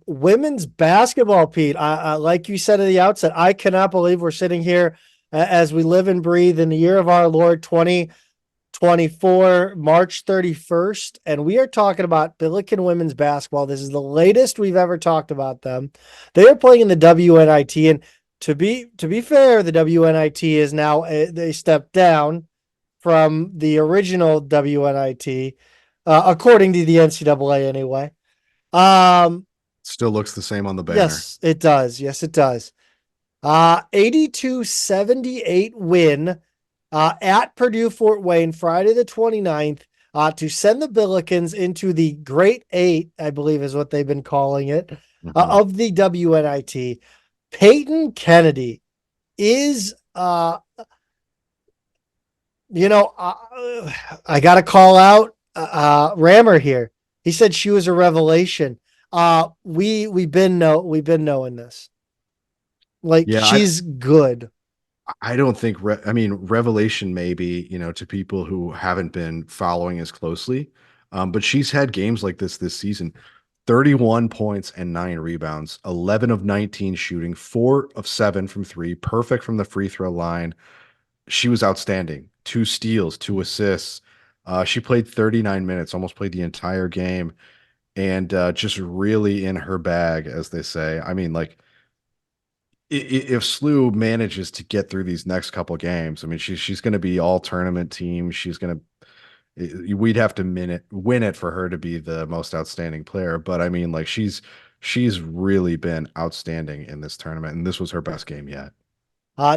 Women's basketball, Pete. Like you said at the outset, I cannot believe we're sitting here as we live and breathe in the year of our Lord 2024, March 31st, and we are talking about Billiken women's basketball. This is the latest we've ever talked about them. They are playing in the WNIT, and to be fair, the WNIT is now they stepped down from the original WNIT, according to the NCAA anyway. Um, Still looks the same on the banner. yes, it does. Yes, it does. 82-78 win at Purdue Fort Wayne Friday the 29th to send the Billikens into the Great Eight, I believe is what they've been calling it, Hmm. of the WNIT. Peyton Kennedy is, I got to call out Rammer here. He said she was a revelation. We've been knowing this. Like Yeah, she's good. I don't think, I mean, revelation maybe, to people who haven't been following as closely. But she's had games like this season. 31 points and 9 rebounds, 11 of 19 shooting, 4 of 7 from three, perfect from the free throw line. She was outstanding. 2 steals, 2 assists. She played 39 minutes, almost played the entire game, and just really in her bag, as they say. I mean, like, if SLU manages to get through these next couple games, I mean, she's going to be all tournament team. She's going to, we'd have to win it for her to be the most outstanding player. But I mean, like she's really been outstanding in this tournament, and this was her best game yet.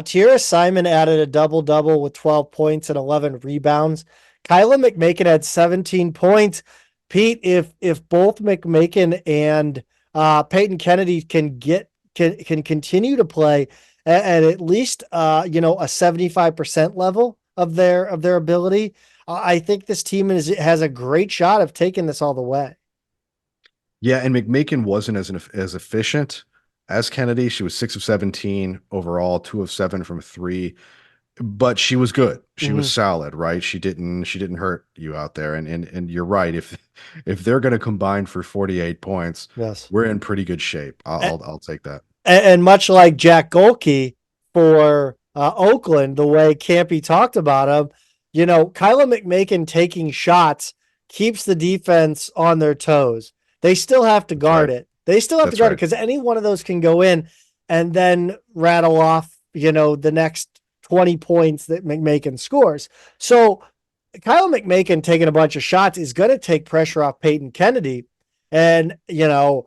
Tierra Simon added a double-double with 12 points and 11 rebounds. Kyla McMakin had 17 points. Pete, if both McMakin and Peyton Kennedy can continue to play at least a 75% level of their ability, I think this team has a great shot of taking this all the way. Yeah, and McMakin wasn't as efficient as Kennedy. She was 6 of 17 overall, 2 of 7 from three, but she was good. She was Mm-hmm. solid, right? She didn't hurt you out there. And you're right. If they're going to combine for 48 points, Yes. we're in pretty good shape. I'll take that. And much like Jack Golke for Oakland, the way Campy talked about him, Kyla McMakin taking shots keeps the defense on their toes. They still have to That's guard right. it. They still have to That's guard it right. because any one of those can go in and then rattle off, the next 20 points that McMakin scores. So Kyle McMakin taking a bunch of shots is going to take pressure off Peyton Kennedy. And, if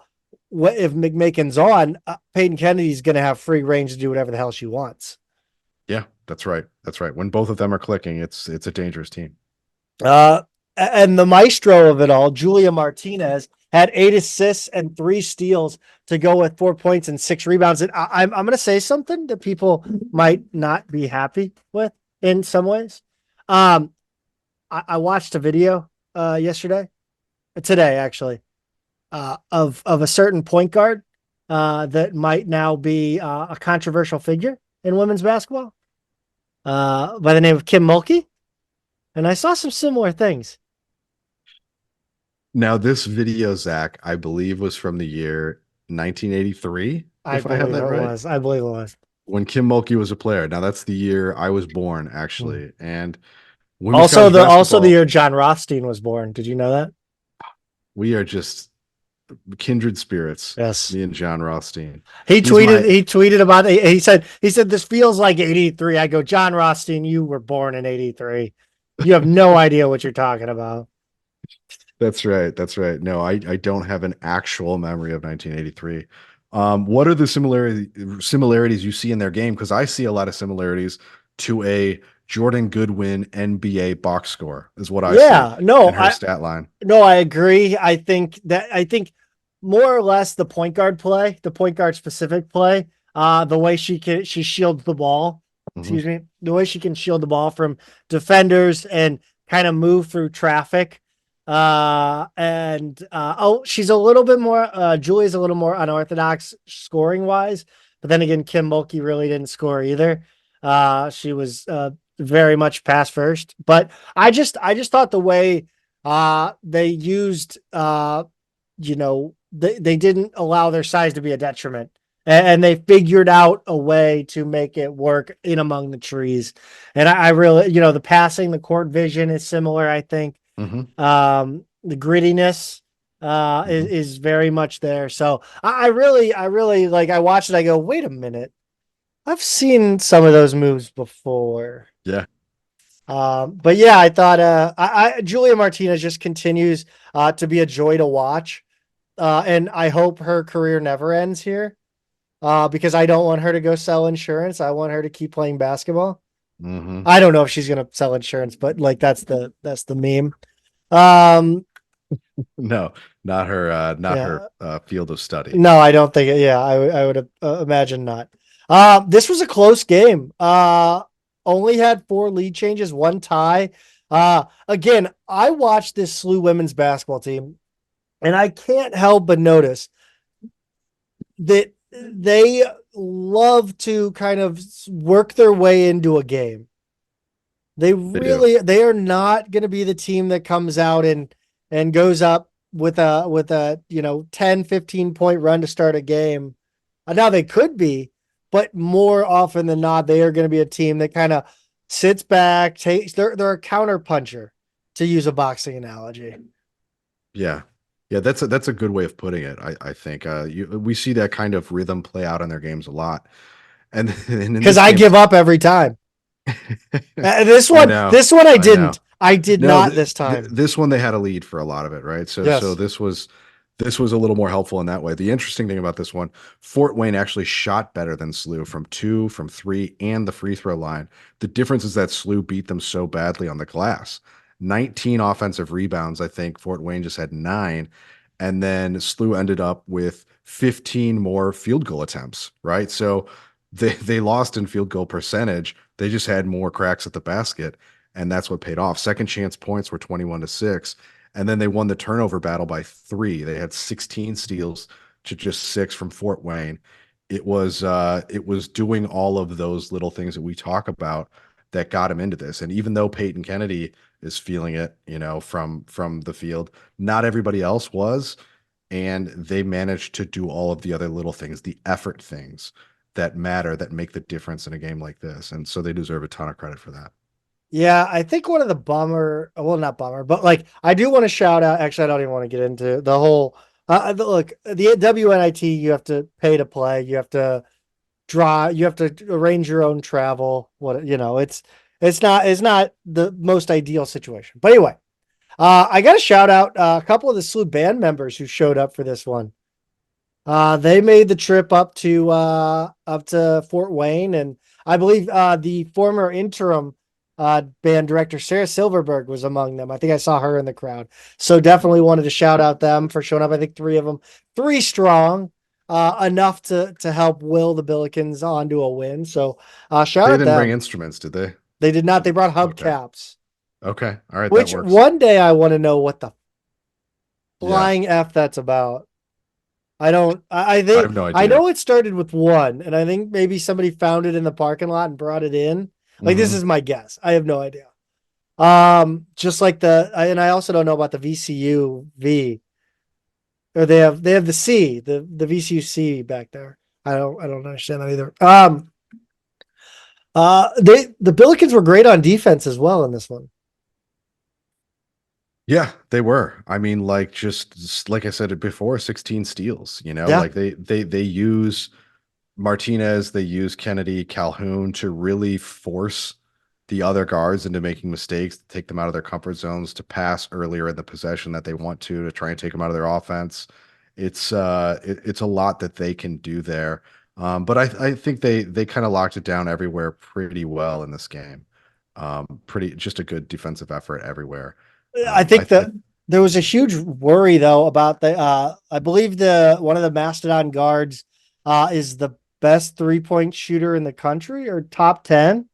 McMakin's on, Peyton Kennedy's going to have free range to do whatever the hell she wants. Yeah, that's right. That's right. When both of them are clicking, it's a dangerous team. And the maestro of it all, Julia Martinez, had 8 assists and 3 steals to go with 4 points and 6 rebounds. And I'm going to say something that people might not be happy with in some ways. I watched a video today actually, of a certain point guard that might now be a controversial figure in women's basketball by the name of Kim Mulkey. And I saw some similar things. Now, this video, Zach, I believe was from the year 1983. If I have that right. I believe it was. When Kim Mulkey was a player. Now, that's the year I was born, actually. And also the year John Rothstein was born. Did you know that? We are just kindred spirits. Yes. Me and John Rothstein. He tweeted about it. He said, this feels like 83. I go, John Rothstein, you were born in 83. You have no idea what you're talking about. That's right. That's right. No, I don't have an actual memory of 1983. What are the similarities you see in their game? Because I see a lot of similarities to a Jordan Goodwin NBA box score is what I see. No, in her stat line. No, I agree. I think more or less the point guard specific play, the way she shields the ball. Excuse me, the way she can shield the ball from defenders and kind of move through traffic. She's a little bit more, Julia's a little more unorthodox scoring wise, but then again, Kim Mulkey really didn't score either. She was, very much pass first, but I just thought the way, they used, they didn't allow their size to be a detriment. And they figured out a way to make it work in among the trees. And I really, the passing, the court vision is similar, I think. The grittiness is very much there. So I really like, I watched it. I go, wait a minute. I've seen some of those moves before. Yeah. But yeah, I thought Julia Martinez just continues to be a joy to watch. And I hope her career never ends here. Because I don't want her to go sell insurance. I want her to keep playing basketball. I don't know if she's going to sell insurance, but like, that's the meme. No, not her field of study. No, I don't think it. Yeah. I would imagine not. This was a close game. Only had 4 lead changes, 1 tie. Again, I watched this SLU women's basketball team and I can't help but notice that they love to kind of work their way into a game. They are not going to be the team that comes out and goes up with a 10, 15 point run to start a game. Now they could be, but more often than not, they are going to be a team that kind of sits back, they're a counter puncher, to use a boxing analogy. Yeah. Yeah, that's a good way of putting it. I think we see that kind of rhythm play out in their games a lot, and because I give up every time. This one I didn't. I did not this time. This one they had a lead for a lot of it, right? So yes. So this was a little more helpful in that way. The interesting thing about this one, Fort Wayne actually shot better than SLU from 2, from 3, and the free throw line. The difference is that SLU beat them so badly on the glass. 19 offensive rebounds. I think Fort Wayne just had 9. And then SLU ended up with 15 more field goal attempts, right? So they lost in field goal percentage. They just had more cracks at the basket, and that's what paid off. Second chance points were 21-6. And then they won the turnover battle by 3. They had 16 steals to just 6 from Fort Wayne. It was doing all of those little things that we talk about that got him into this. And even though Peyton Kennedy is feeling it, from the field, not everybody else was. And they managed to do all of the other little things, the effort things that matter, that make the difference in a game like this. And so they deserve a ton of credit for that. Yeah, I think one of the not bummer, but like, I do want to shout out, actually, I don't even want to get into the whole, look, the WNIT, you have to pay to play. You have to drive. You have to arrange your own travel. It's not the most ideal situation. But anyway, I got to shout out a couple of the SLU band members who showed up for this one. They made the trip up to Fort Wayne, and I believe the former interim band director Sarah Silverberg was among them. I think I saw her in the crowd. So definitely wanted to shout out them for showing up. I think three of them, three strong, enough to help will the Billikens onto a win. So shout They out didn't bring them. instruments, did they? They did not. They brought hubcaps. Okay. All right. Which That works. one day I want to know what the Yeah. flying F that's about. I don't. I I think have no I idea. know it started with one, and I think maybe somebody found it in the parking lot and brought it in. Like this is my guess. I have no idea. Just like and I also don't know about the VCU V, or they have the C, the VCU C back there. I don't understand that either. The Billikens were great on defense as well in this one. Yeah, they were. I mean, like just like I said it before, 16 steals, Yeah. like they use Martinez, they use Kennedy, Calhoun to really force the other guards into making mistakes, to take them out of their comfort zones, to pass earlier in the possession that they want to try and take them out of their offense. It's it's a lot that they can do there. But I think they kind of locked it down everywhere pretty well in this game. Pretty just a good defensive effort everywhere. I think that there was a huge worry though about I believe one of the Mastodon guards is the best 3-point shooter in the country, or top 10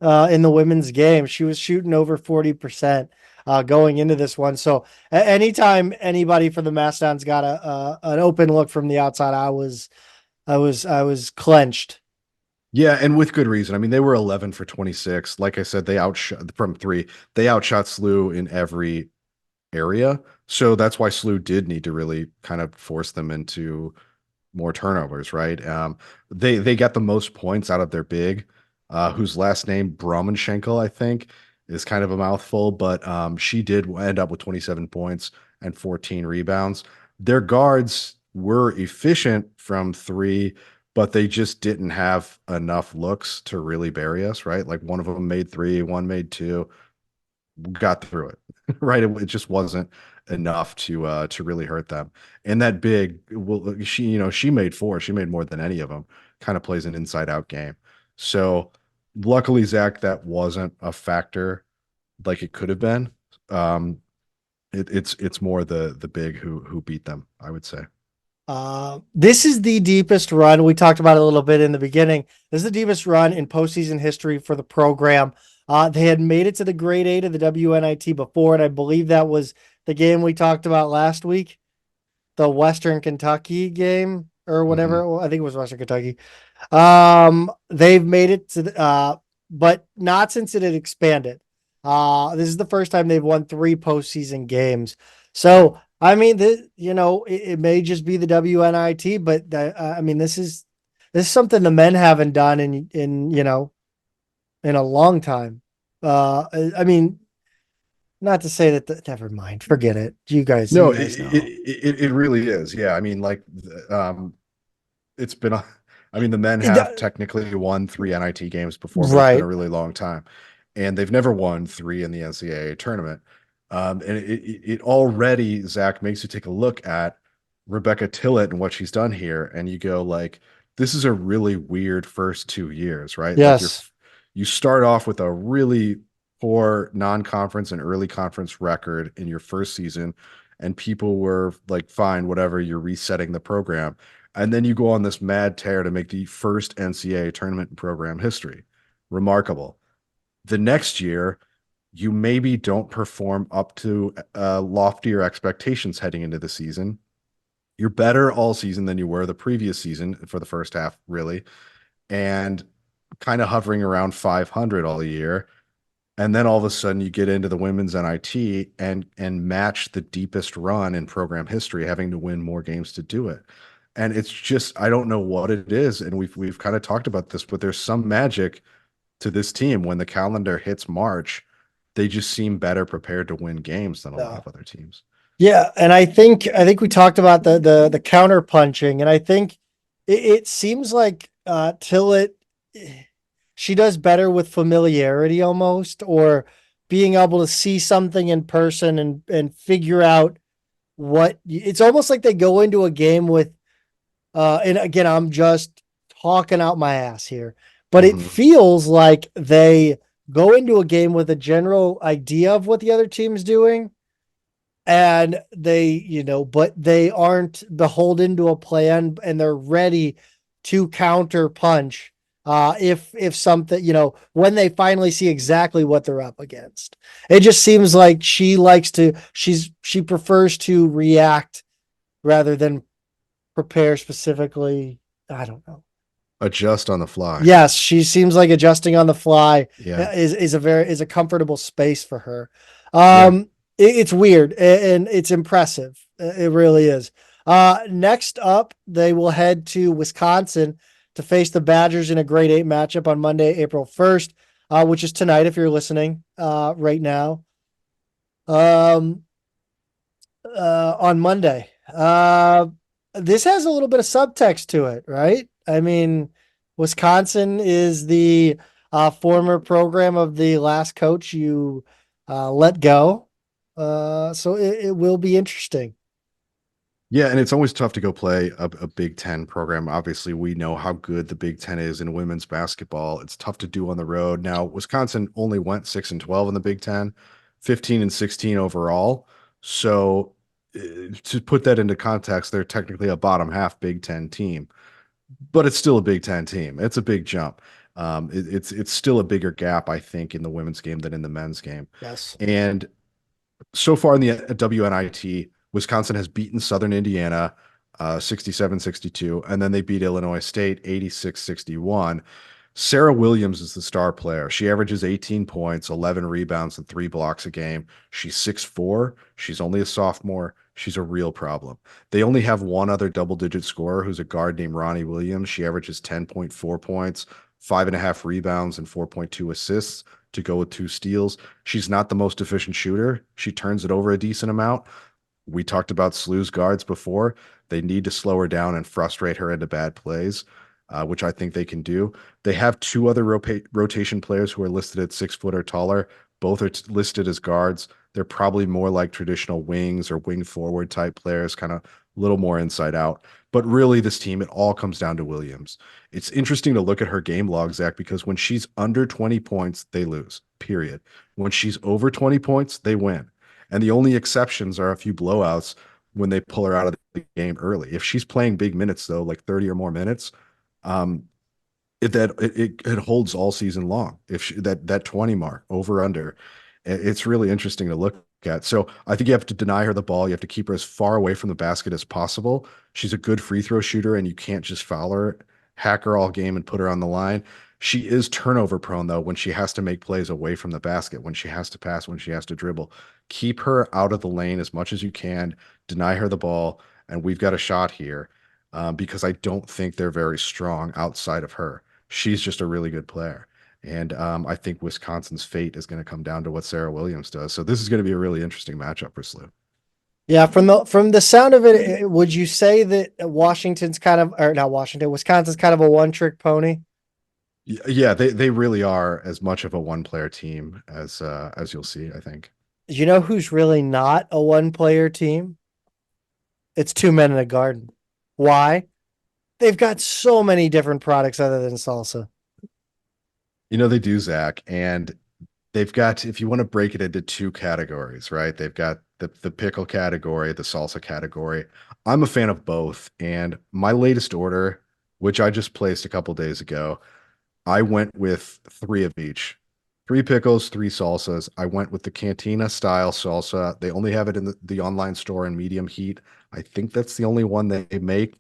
in the women's game. She was shooting over 40% going into this one. So anytime anybody from the Mastodons got an open look from the outside, I was clenched. Yeah, and with good reason. I mean, they were 11 for 26. Like I said, they outshot from three. They outshot SLU in every area. So that's why SLU did need to really kind of force them into more turnovers, right? They got the most points out of their big, whose last name Bromenschenkel, I think, is kind of a mouthful, but she did end up with 27 points and 14 rebounds. Their guards were efficient from three, but they just didn't have enough looks to really bury us, right? Like one of them made three, one made two, got through it, right? It just wasn't enough to really hurt them. And that big, well, she made four. She made more than any of them. Kind of plays an inside out game. So luckily, Zach, that wasn't a factor like it could have been. It's more the big who beat them, I would say. This is the deepest run. We talked about it a little bit in the beginning. This is the deepest run in postseason history for the program. They had made it to the grade 8 of the WNIT before, and I believe that was the game we talked about last week, the Western Kentucky game or whatever. I think it was Western Kentucky. They've made it to but not since it had expanded. This is the first time they've won 3 postseason games. So I mean, it may just be the WNIT, but I mean, this is something the men haven't done in a long time. I mean, not to say that. Never mind, forget it. You guys No, know. it really is. Yeah, I mean, like, it's been. I mean, the men have technically won 3 NIT games before, but it's been a really long time, and they've never won 3 in the NCAA tournament. And it already, Zach, makes you take a look at Rebecca Tillett and what she's done here, and you go like, this is a really weird first 2 years, right? Yes. Like you start off with a really poor non-conference and early conference record in your first season, and people were like, fine, whatever, you're resetting the program. And then you go on this mad tear to make the first NCAA tournament in program history. Remarkable. The next year, you maybe don't perform up to loftier expectations heading into the season. You're better all season than you were the previous season for the first half, really, and kind of hovering around 500 all year. And then all of a sudden you get into the women's NIT and match the deepest run in program history, having to win more games to do it. And it's just, I don't know what it is. And we've kind of talked about this, but there's some magic to this team. When the calendar hits March, they just seem better prepared to win games than a lot of other teams. Yeah, and I think we talked about the counter punching, and I think it seems like till she does better with familiarity almost, or being able to see something in person and figure out what it's almost like they go into a game with, and again, I'm just talking out my ass here, but it Mhm. feels like they go into a game with a general idea of what the other team's doing, and but they aren't beholden to a plan, and they're ready to counter punch if something, when they finally see exactly what they're up against. It just seems like she prefers to react rather than prepare specifically. I don't know. Adjust on the fly. Yes, she seems like adjusting on the fly Yeah. is a comfortable space for her. Yeah. It's weird and it's impressive. It really is. Next up, they will head to Wisconsin to face the Badgers in a grade 8 matchup on Monday, April 1st, which is tonight if you're listening right now. Um, on Monday. This has a little bit of subtext to it, right? I mean, Wisconsin is the former program of the last coach you let go. So it will be interesting. Yeah, and it's always tough to go play a Big Ten program. Obviously, we know how good the Big Ten is in women's basketball. It's tough to do on the road. Now, Wisconsin only went 6-12 in the Big Ten, 15-16 overall. So, to put that into context, they're technically a bottom half Big Ten team, but it's still a Big Ten team. It's a big jump. It's still a bigger gap, I think, in the women's game than in the men's game. Yes. And so far in the WNIT, Wisconsin has beaten Southern Indiana 67-62, and then they beat Illinois State 86-61. Sarah Williams is the star player. She averages 18 points, 11 rebounds, and 3 blocks a game. She's 6'4". She's only a sophomore. She's a real problem. They only have one other double-digit scorer who's a guard named Rhody Williams. She averages 10.4 points, 5.5 rebounds, and 4.2 assists to go with 2 steals. She's not the most efficient shooter. She turns it over a decent amount. We talked about Slew's guards before. They need to slow her down and frustrate her into bad plays, which I think they can do. They have 2 other rotation players who are listed at 6 foot or taller. Both are listed as guards. They're probably more like traditional wings or wing forward type players, kind of a little more inside out. But really, this team, it all comes down to Williams. It's interesting to look at her game log, Zach, because when she's under 20 points, they lose, period. When she's over 20 points, they win. And the only exceptions are a few blowouts when they pull her out of the game early. If she's playing big minutes, though, like 30 or more minutes, um, it holds all season long. If that 20 mark over under, it's really interesting to look at. So I think you have to deny her the ball. You have to keep her as far away from the basket as possible. She's a good free throw shooter, and you can't just foul her, hack her all game, and put her on the line. She is turnover prone though when she has to make plays away from the basket, when she has to pass, when she has to dribble. Keep her out of the lane as much as you can. Deny her the ball, and we've got a shot here because I don't think they're very strong outside of her. She's just a really good player. And I think Wisconsin's fate is going to come down to what Sarah Williams does. So this is going to be a really interesting matchup for Slew. Yeah, from the sound of it, would you say that Washington's kind of, or not Washington, Wisconsin's kind of a one-trick pony? Yeah, they really are as much of a one-player team as you'll see, I think. You know who's really not a one-player team? It's 2 men in a garden. Why? They've got so many different products other than salsa. You know, they do, Zach, and they've got, if you want to break it into 2 categories, right? They've got the pickle category, the salsa category. I'm a fan of both, and my latest order, which I just placed a couple days ago, I went with 3 of each. 3 pickles, 3 salsas. I went with the cantina style salsa. They only have it in the online store in medium heat. I think that's the only one they make.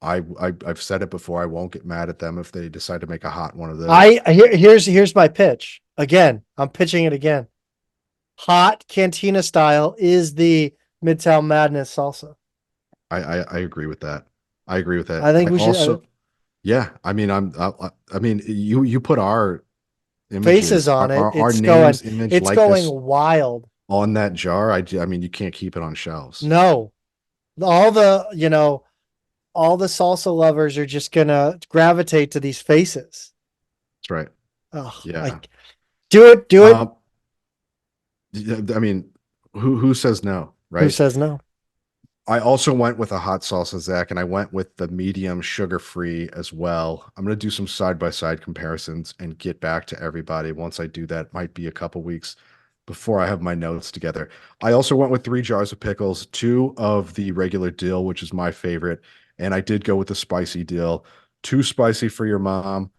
I've said it before. I won't get mad at them if they decide to make a hot one of those. Here's my pitch. Again, I'm pitching it again. Hot cantina style is the Midtown Madness salsa. I agree with that. I agree with that. I think I we should also, yeah. I mean, I mean, you put our faces images, on it. our names, image, It's going likeness wild. on that jar. I mean, you can't keep it on shelves. No, all the all the salsa lovers are just gonna gravitate to these faces. That's right. Oh, Yeah. like do it. Um, yeah, I mean, who says no, Who right? says no? I also went with a hot salsa, Zach, and I went with the medium sugar-free as well. I'm going to do some side-by-side comparisons and get back to everybody. Once I do that, might be a couple weeks before I have my notes together. I also went with 3 jars of pickles, 2 of the regular dill, which is my favorite, and I did go with the spicy dill. Too spicy for your mom,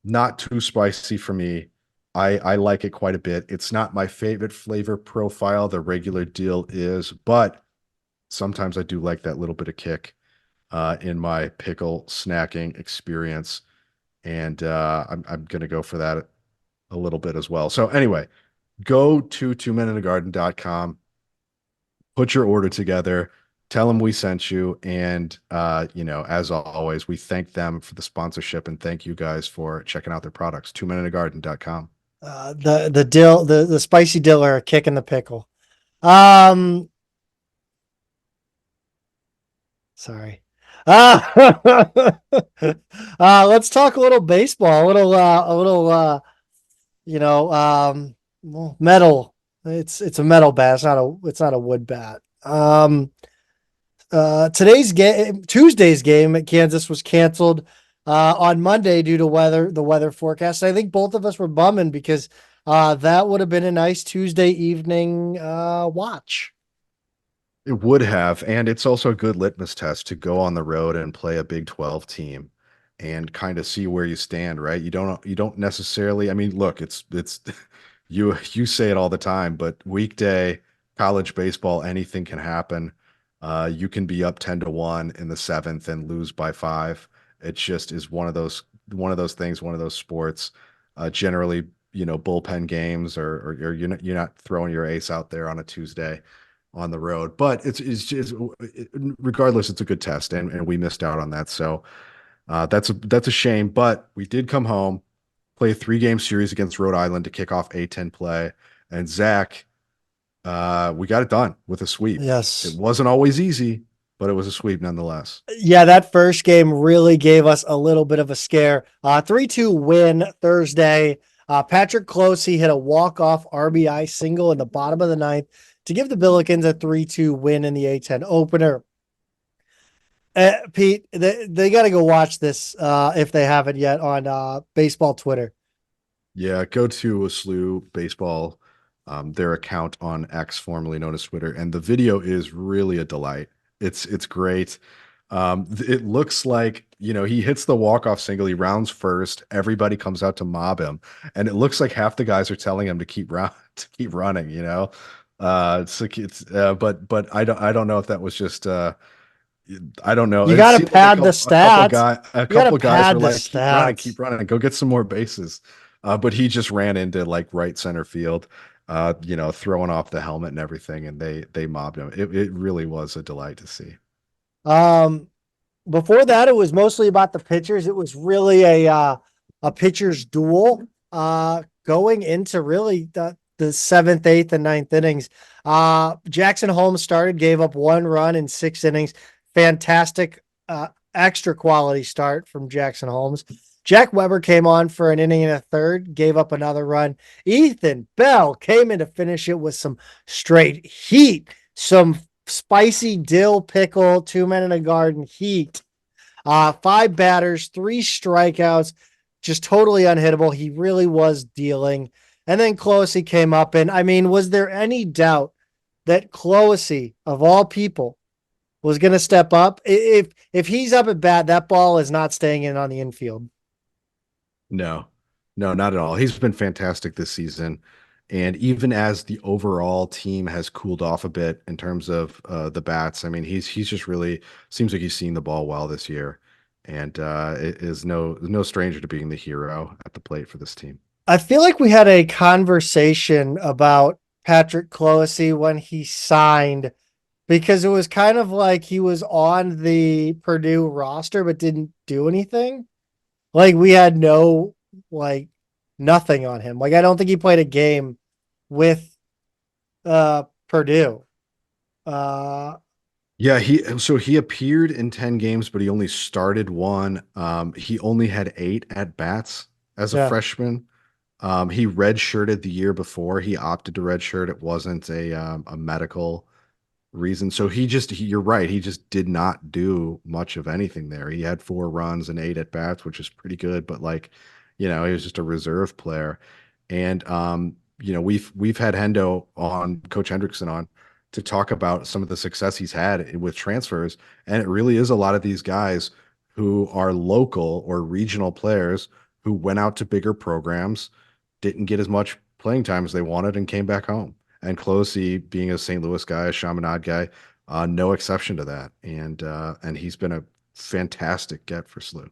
not too spicy for me. I like it quite a bit. It's not my favorite flavor profile. The regular dill is, but sometimes I do like that little bit of kick in my pickle snacking experience, and I'm gonna go for that a little bit as well. So anyway, go to 2meninthegarden.com, put your order together, tell them we sent you, and as always, we thank them for the sponsorship and thank you guys for checking out their products. 2meninthegarden.com. The dill, the spicy dill are a kick in the pickle. Um, Sorry. Let's talk a little baseball, you know, well, metal. It's a metal bat. It's not a wood bat. Today's game, Tuesday's game at Kansas was canceled on Monday due to the weather forecast. I think both of us were bumming because that would have been a nice Tuesday evening watch. It would have, and it's also a good litmus test to go on the road and play a Big 12 team and kind of see where you stand, right? You don't necessarily, I mean, look, it's you say it all the time, but weekday college baseball, anything can happen. You can be up 10-1 in the seventh and lose by 5. It just is one of those things, one of those sports. Generally, bullpen games or you're not throwing your ace out there on a Tuesday on the road. But it's just regardless, it's a good test, and we missed out on that. So that's a shame. But we did come home, play a 3-game series against Rhode Island to kick off A10 play, and Zach, we got it done with a sweep. It Yes. wasn't always easy, but it was a sweep nonetheless. Yeah, that first game really gave us a little bit of a scare. 3-2 win Thursday. Patrick Closey hit a walk-off RBI single in the bottom of the ninth to give the Billikens a 3-2 win in the A10 opener. Pete, they got to go watch this if they haven't yet on baseball Twitter. Yeah, go to a slew baseball, their account on X, formerly known as Twitter, and the video is really a delight. It's great. It looks like he hits the walk-off single, he rounds first, everybody comes out to mob him, and it looks like half the guys are telling him to keep running. But I don't know if that was just I don't know. You It got to seemed like pad the stats. a You got to couple guys were pad the like, stats. keep running, go get some more bases. But he just ran into like right center field, throwing off the helmet and everything, and they mobbed him. It really was a delight to see. Um, Before that, it was mostly about the pitchers. It was really a pitcher's duel going into really the seventh, eighth, and ninth innings. Jackson Holmes started, gave up 1 run in 6 innings. Fantastic, extra quality start from Jackson Holmes. Jack Weber came on for an inning and a third, gave up another run. Ethan Bell came in to finish it with some straight heat, some spicy dill pickle, 2 men in a garden heat. 5 batters, 3 strikeouts, just totally unhittable. He really was dealing. And then Closey came up, and I mean, was there any doubt that Closey, of all people, was going to step up? If he's up at bat, that ball is not staying in on the infield. No, no, not at all. He's been fantastic this season. And even as the overall team has cooled off a bit in terms of the bats, I mean, he's just really seems like he's seen the ball well this year, and it is no stranger to being the hero at the plate for this team. I feel like we had a conversation about Patrick Closey when he signed because it was kind of like he was on the Purdue roster but didn't do anything. Like we had like nothing on him. Like I don't think he played a game with Purdue. Uh Yeah, he appeared in 10 games, but he only started one. He only had 8 at bats as a Yeah. freshman. He redshirted the year before. He opted to redshirt. It wasn't a medical reason. So you're right. He just did not do much of anything there. He had 4 runs and 8 at bats, which is pretty good, but like, he was just a reserve player. And we've had Coach Hendrickson on to talk about some of the success he's had with transfers, and it really is a lot of these guys who are local or regional players who went out to bigger programs, didn't get as much playing time as they wanted, and came back home. And Closey, being a St. Louis guy, a Chaminade guy, no exception to that. And he's been a fantastic get for SLU.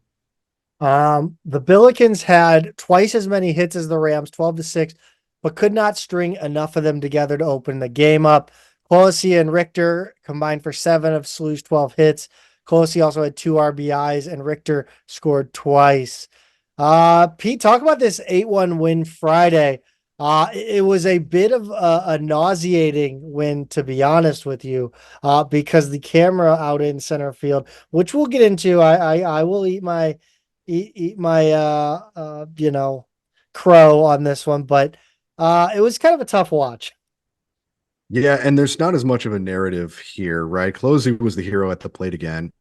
The Billikens had twice as many hits as the Rams, 12-6, but could not string enough of them together to open the game up. Kelsey and Richter combined for 7 of SLU's 12 hits. Kelsey also had 2 RBIs, and Richter scored twice. Pete, talk about this 8-1 win Friday. It was a bit of a nauseating win, to be honest with you, because the camera out in center field, which we'll get into. I will eat my crow on this one, but it was kind of a tough watch. Yeah, and there's not as much of a narrative here, right? Closey was the hero at the plate again,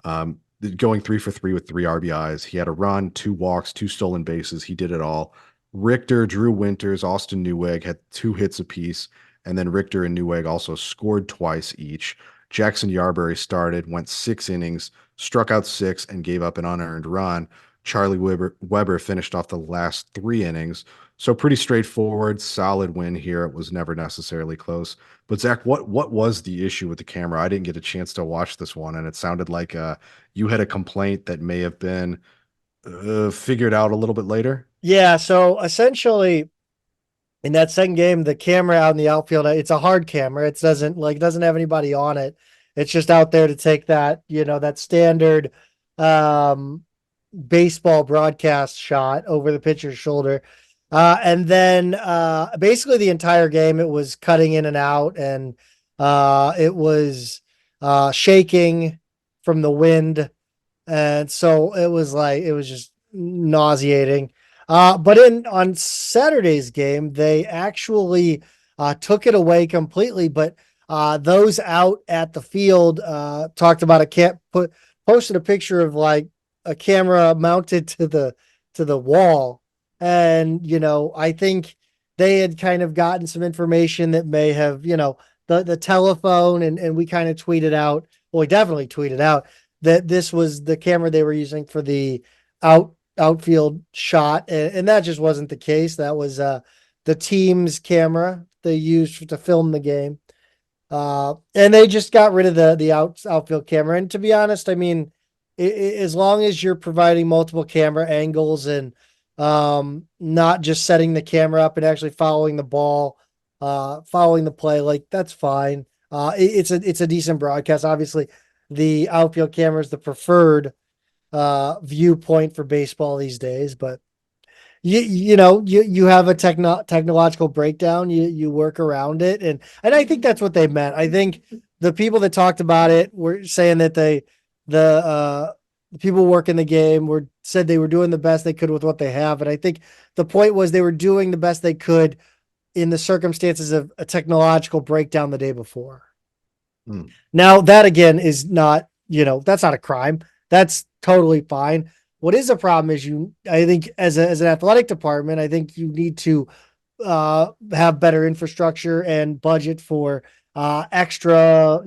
um, going 3 for 3 with 3 RBIs. He had a run, 2 walks, 2 stolen bases. He did it all. Richter, Drew Winters, Austin Newegg had 2 hits apiece, and then Richter and Newegg also scored twice each. Jackson Yarbury started, went 6 innings, struck out 6, and gave up an unearned run. Charlie Weber finished off the last 3 innings. So pretty straightforward, solid win here. It was never necessarily close. But Zach, what was the issue with the camera? I didn't get a chance to watch this one, and it sounded like you had a complaint that may have been figured out a little bit later. Yeah, so essentially in that second game, the camera out in the outfield, it's a hard camera. It doesn't have anybody on it. It's just out there to take that standard um baseball broadcast shot over the pitcher's shoulder. And then basically the entire game, it was cutting in and out, and it was shaking from the wind. And so it was just nauseating. But on Saturday's game, they actually took it away completely. But those out at the field talked about posted a picture of like a camera mounted to the wall. And I think they had kind of gotten some information that may have, the telephone, and we kind of tweeted out, well, we definitely tweeted out that this was the camera they were using for the outfield shot, and that just wasn't the case. That was the team's camera they used to film the game. And they just got rid of the outfield camera. And to be honest, I mean, as long as you're providing multiple camera angles and not just setting the camera up and actually following the ball, following the play, like that's fine. It's a decent broadcast. Obviously, the outfield camera is the preferred viewpoint for baseball these days, but you have a technological breakdown, you work around it, and I think that's what they meant. I think the people that talked about it were saying that the people working the game said they were doing the best they could with what they have, and I think the point was they were doing the best they could in the circumstances of a technological breakdown the day before. Now that again is not, that's not a crime. That's totally fine. What is a problem is I think as an athletic department, I think you need to have better infrastructure and budget for extra,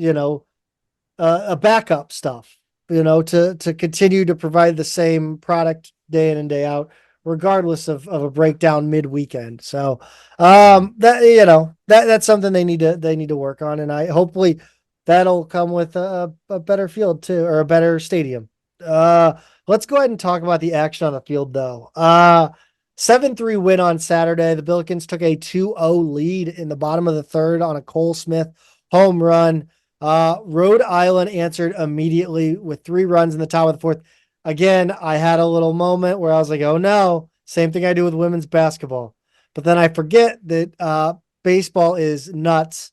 a backup stuff, to continue to provide the same product day in and day out, regardless of a breakdown mid weekend. So that's something they need to work on, and I hopefully that'll come with a better field too, or a better stadium. Let's go ahead and talk about the action on the field though. 7-3 win on Saturday. The Billikens took a 2-0 lead in the bottom of the third on a Cole Smith home run. Rhode Island answered immediately with 3 runs in the top of the fourth. Again, I had a little moment where I was like, oh no, same thing I do with women's basketball. But then I forget that baseball is nuts.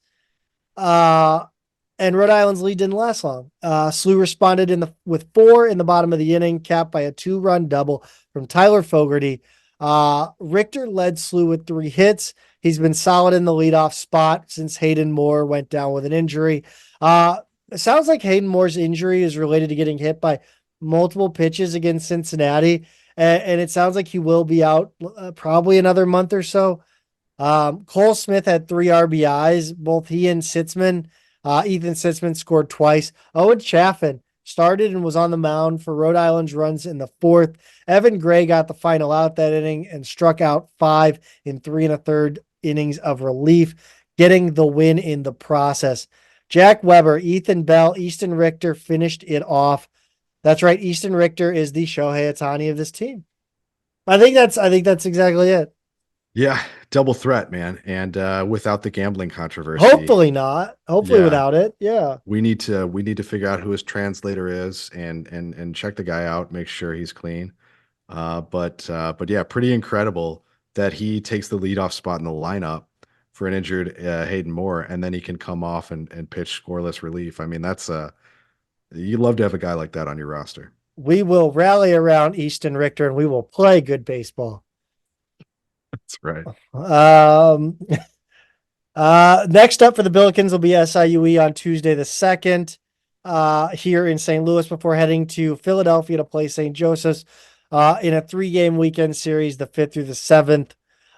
and Rhode Island's lead didn't last long. SLU responded with 4 in the bottom of the inning, capped by a 2-run double from Tyler Fogarty. Richter led SLU with 3 hits. He's been solid in the leadoff spot since Hayden Moore went down with an injury. It sounds like Hayden Moore's injury is related to getting hit by multiple pitches against Cincinnati, and it sounds like he will be out probably another month or so. Cole Smith had 3 RBIs. Both he and Sitzman, Ethan Sitzman scored twice. Owen Chaffin started and was on the mound for Rhode Island's runs in the 4th. Evan Gray got the final out that inning and struck out 5 in 3 1/3 innings of relief, getting the win in the process. Jack Weber, Ethan Bell, Easton Richter finished it off. That's right. Easton Richter is the Shohei Ohtani of this team. I think that's exactly it. Yeah, double threat, man. And without the gambling controversy. Hopefully not. Hopefully without it. Yeah. We need to figure out who his translator is and check the guy out, make sure he's clean. But yeah, pretty incredible that he takes the leadoff spot in the lineup for an injured Hayden Moore, and then he can come off and pitch scoreless relief. I mean, that's you love to have a guy like that on your roster. We will rally around Easton Richter and we will play good baseball. That's right. Next up for the Billikens will be SIUE on Tuesday the 2nd here in St. Louis before heading to Philadelphia to play St. Joseph's in a 3-game weekend series, the 5th through the 7th.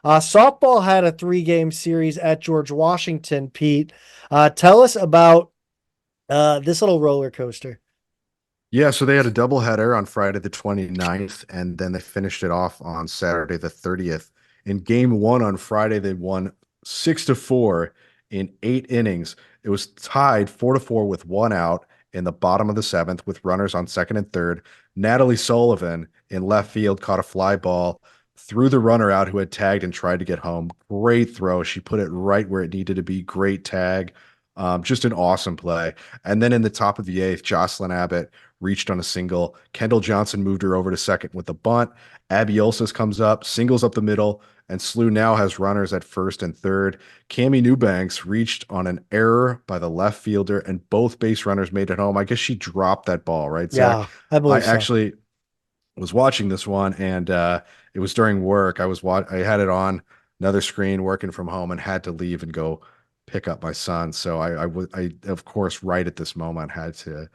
Softball had a 3-game series at George Washington. Pete, tell us about this little roller coaster. Yeah, so they had a doubleheader on Friday the 29th, and then they finished it off on Saturday the 30th. In game 1 on Friday, they won 6-4 in 8 innings. It was tied 4-4 with 1 out in the bottom of the 7th with runners on 2nd and 3rd. Natalie Sullivan in left field caught a fly ball, threw the runner out who had tagged and tried to get home. Great throw. She put it right where it needed to be. Great tag. Just an awesome play. And then in the top of the 8th, Jocelyn Abbott reached on a single. Kendall Johnson moved her over to second with a bunt. Abby Olsis comes up, singles up the middle, and SLU now has runners at first and third. Cammie Newbanks reached on an error by the left fielder, and both base runners made it home. I guess she dropped that ball, right, Zach? Yeah, I believe so. Actually was watching this one, and it was during work. I had it on another screen working from home and had to leave and go pick up my son. So I of course, right at this moment had to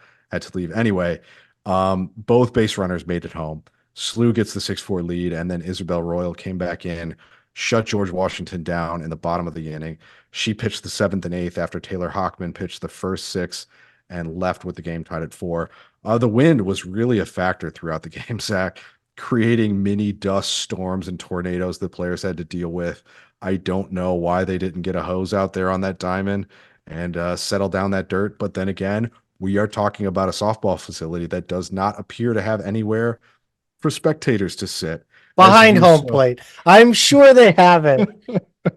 leave. Anyway, both base runners made it home. SLU gets the 6-4 lead, and then Isabel Royal came back in, shut George Washington down in the bottom of the inning. She pitched the 7th and 8th after Taylor Hockman pitched the first 6 and left with the game tied at 4. The wind was really a factor throughout the game, Zach, creating mini dust storms and tornadoes the players had to deal with. I don't know why they didn't get a hose out there on that diamond and settle down that dirt. But then again, we are talking about a softball facility that does not appear to have anywhere for spectators to sit. Behind home plate. I'm sure they have it.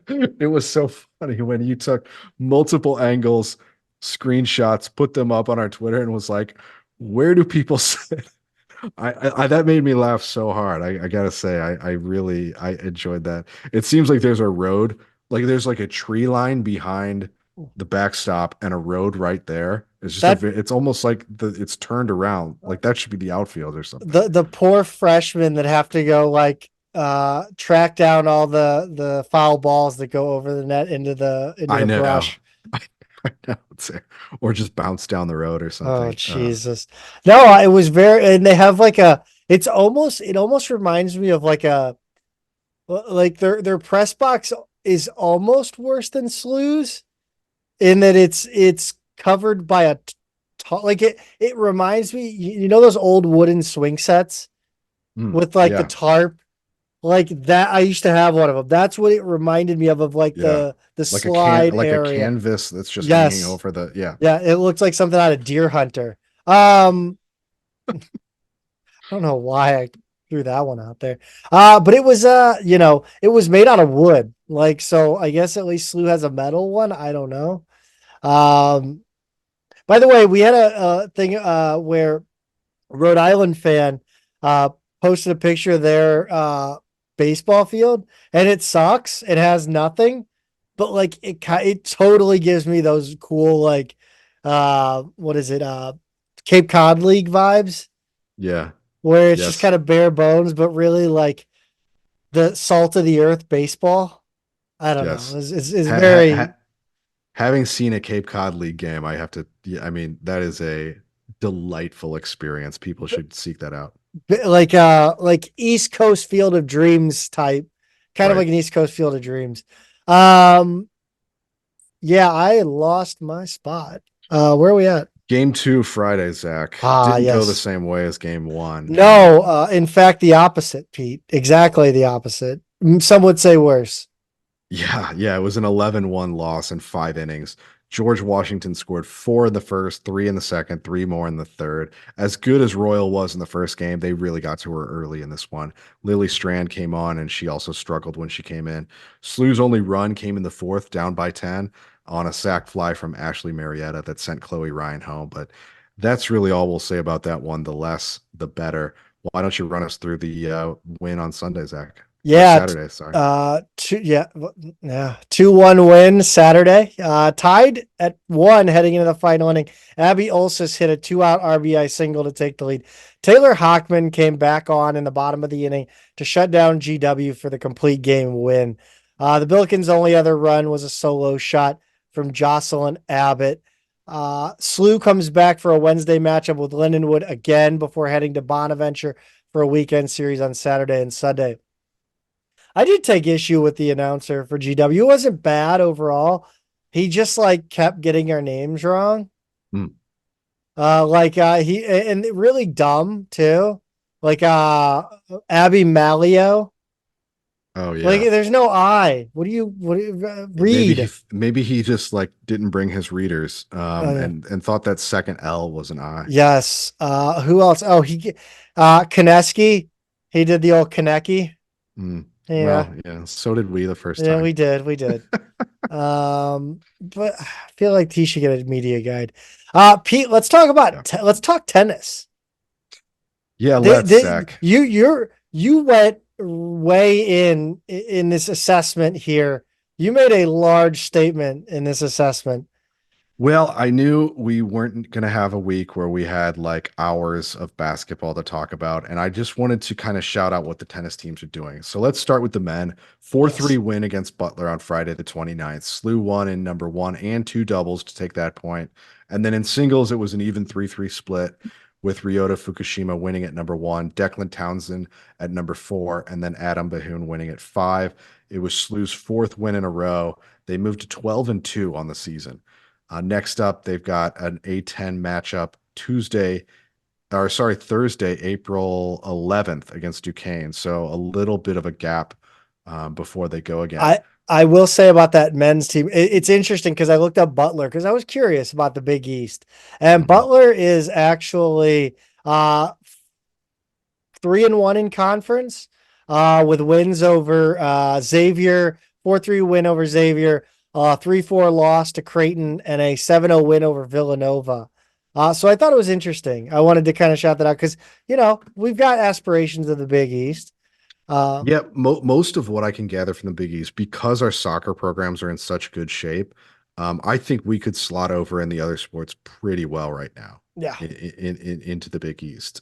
It was so funny when you took multiple angles, screenshots, put them up on our Twitter and was like, where do people sit? I that made me laugh so hard. I gotta say, I really enjoyed that. It seems like there's a road, like there's like a tree line behind the backstop and a road right there. It's just it's almost like it's turned around. Like that should be the outfield or something. The poor freshmen that have to go like track down all the foul balls that go over the net into the brush. I know. Or just bounce down the road or something. Oh Jesus. No, it was and they have like it almost reminds me of like their press box is almost worse than SLU's in that it's covered by a it reminds me, you know, those old wooden swing sets with like the tarp. Like that, I used to have one of them. That's what it reminded me of like the like slide area. A canvas that's just hanging over the Yeah, it looks like something out of Deer Hunter. I don't know why I threw that one out there. But it was it was made out of wood. Like, so I guess at least SLU has a metal one. I don't know. By the way, we had a thing where Rhode Island fan posted a picture of their baseball field, and it sucks. It has nothing, but like it totally gives me those cool like what is it? Cape Cod League vibes, Yeah. where it's just Yes. kind of bare bones, but really like the salt of the earth baseball. I don't know. Yes. It's Ha, ha, ha, very having seen a Cape Cod League game, I have to, yeah, I mean, that is a delightful experience. People should seek that out. like East Coast Field of Dreams type, kind of Right. like an East Coast Field of Dreams. Um, yeah, I lost my spot. Where are we at? Game 2 Friday, Zach. Ah, Didn't go the yes. same way as game 1. No, in fact, the opposite, Pete. Exactly the opposite. Some would say worse. Yeah, it was an 11-1 loss in 5 innings. George Washington scored 4 in the first, 3 in the second, 3 more in the third. As good as Royal was in the first game, they really got to her early in this one. Lily Strand came on, and she also struggled when she came in. Slew's only run came in the fourth, down by 10, on a sac fly from Ashley Marietta that sent Chloe Ryan home. But that's really all we'll say about that one. The less, the better. Why don't you run us through the win on Sunday, Zach? Or Yeah, Saturday, sorry. yeah, 2-1 win Saturday. Tied at 1 heading into the final inning. Abby Olsis hit a 2-out RBI single to take the lead. Taylor Hockman came back on in the bottom of the inning to shut down GW for the complete game win. The Billikens' only other run was a solo shot from Jocelyn Abbott. Slew comes back for a Wednesday matchup with Lindenwood again before heading to Bonaventure for a weekend series on Saturday and Sunday. I did take issue with the announcer for GW. It wasn't bad overall. He just like kept getting our names wrong. Hmm. He and really dumb too. Like Abby Malio. Oh Like yeah. there's no I. What do you read? Maybe he just like didn't bring his readers Uh, and thought that second L was an I. yes. Who else? Oh, Koneski. He did the old Konecki. Mm. Yeah. Well, yeah, so did we the first Yeah, time. we did. We did. But I feel like he should get a media guide. Pete, let's talk Yeah. about let's talk tennis. Yeah, let's Zach. You went way in this assessment here. You made a large statement in this assessment. Well, I knew we weren't going to have a week where we had like hours of basketball to talk about. And I just wanted to kind of shout out what the tennis teams are doing. So let's start with the men. 4-3 Yes. win against Butler on Friday, the 29th. Slew won in number one and two doubles to take that point. And then in singles, it was an even 3-3 split with Ryota Fukushima winning at number one, Declan Townsend at number four, and then Adam Bahoon winning at five. It was Slew's fourth win in a row. They moved to 12-2 on the season. Next up, they've got an A10 matchup Thursday, April 11th against Duquesne. So a little bit of a gap before they go again. I will say about that men's team, it's interesting because I looked up Butler because I was curious about the Big East, and Butler is actually 3-1 in conference, with wins over Xavier, 4-3 win over Xavier, 3-4 loss to Creighton, and a 7-0 win over Villanova. So I thought it was interesting. I wanted to kind of shout that out because, we've got aspirations of the Big East. Yeah, most of what I can gather from the Big East, because our soccer programs are in such good shape, I think we could slot over in the other sports pretty well right now. Yeah. Into the Big East.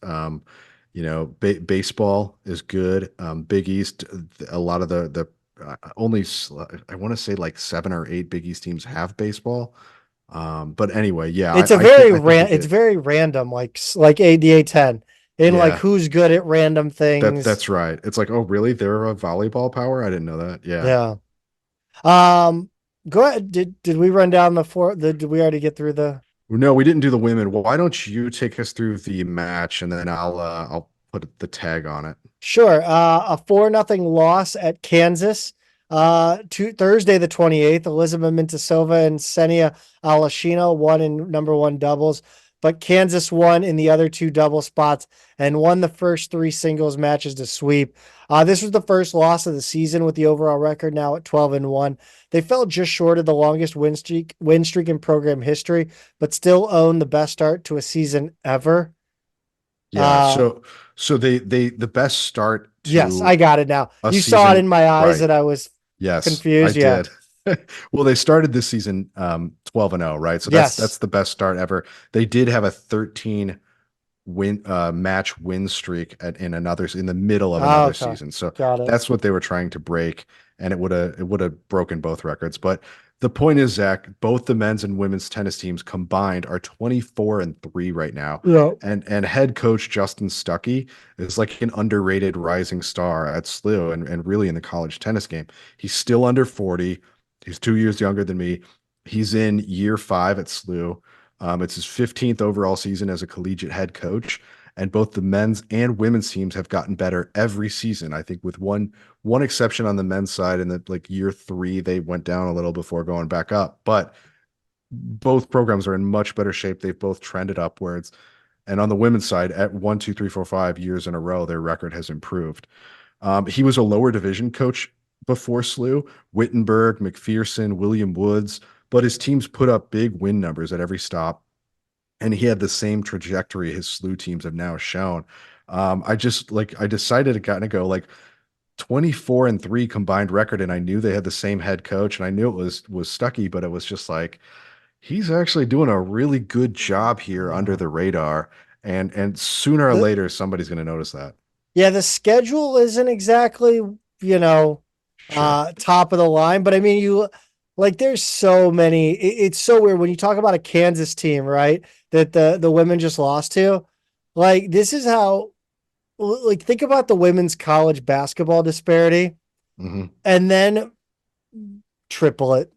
Baseball is good. Big East, a lot of the only I want to say like 7 or 8 Big East teams have baseball. But anyway, yeah, It's it's very random, like the A10 in like yeah, who's good at random things. that's right. It's like, oh, really? They're a volleyball power? I didn't know that. Yeah. Yeah. Um, Go ahead. Did we run down the four? Did we already get through the? No, we didn't do the women. Well, why don't you take us through the match and then I'll put the tag on it. Sure. A 4-0 loss at Kansas. Thursday the 28th. Elizabeth Mintasova and Senia Alashino won in number one doubles, but Kansas won in the other two double spots and won the first 3 singles matches to sweep. This was the first loss of the season with the overall record now at 12-1. They fell just short of the longest win streak in program history, but still own the best start to a season ever. Yeah, so they the best start Yes, to I got it now. a You saw it in season, my eyes right? that I was Yes, I confused. Yeah. did. Well, they started this season 12-0, right? So that's Yes. that's the best start ever. They did have a 13 match win streak in the middle of Oh, another okay. season. So Got it. that's what they were trying to break, and it would have broken both records. But the point is, Zach, both the men's and women's tennis teams combined are 24-3 right now. Yeah. And head coach Justin Stuckey is like an underrated rising star at SLU and really in the college tennis game. He's still under 40. He's 2 years younger than me. He's in year 5 at SLU. It's his 15th overall season as a collegiate head coach, and both the men's and women's teams have gotten better every season. I think with one exception on the men's side, in the like year 3, they went down a little before going back up. But both programs are in much better shape. They've both trended upwards. And on the women's side, at 1, 2, 3, 4, 5 years in a row, their record has improved. He was a lower division coach before SLU, Wittenberg, McPherson, William Woods, but his teams put up big win numbers at every stop. And he had the same trajectory his SLU teams have now shown. I decided to kind of go like 24-3 combined record, and I knew they had the same head coach, and I knew it was Stuckey, but it was just like he's actually doing a really good job here under the radar, and sooner or later somebody's going to notice that. Yeah, the schedule isn't exactly, Sure. top of the line, but I mean, there's so many. It's so weird when you talk about a Kansas team, right? That the women just lost to. Like, this is how, like, think about the women's college basketball disparity, Hmm. and then triple it.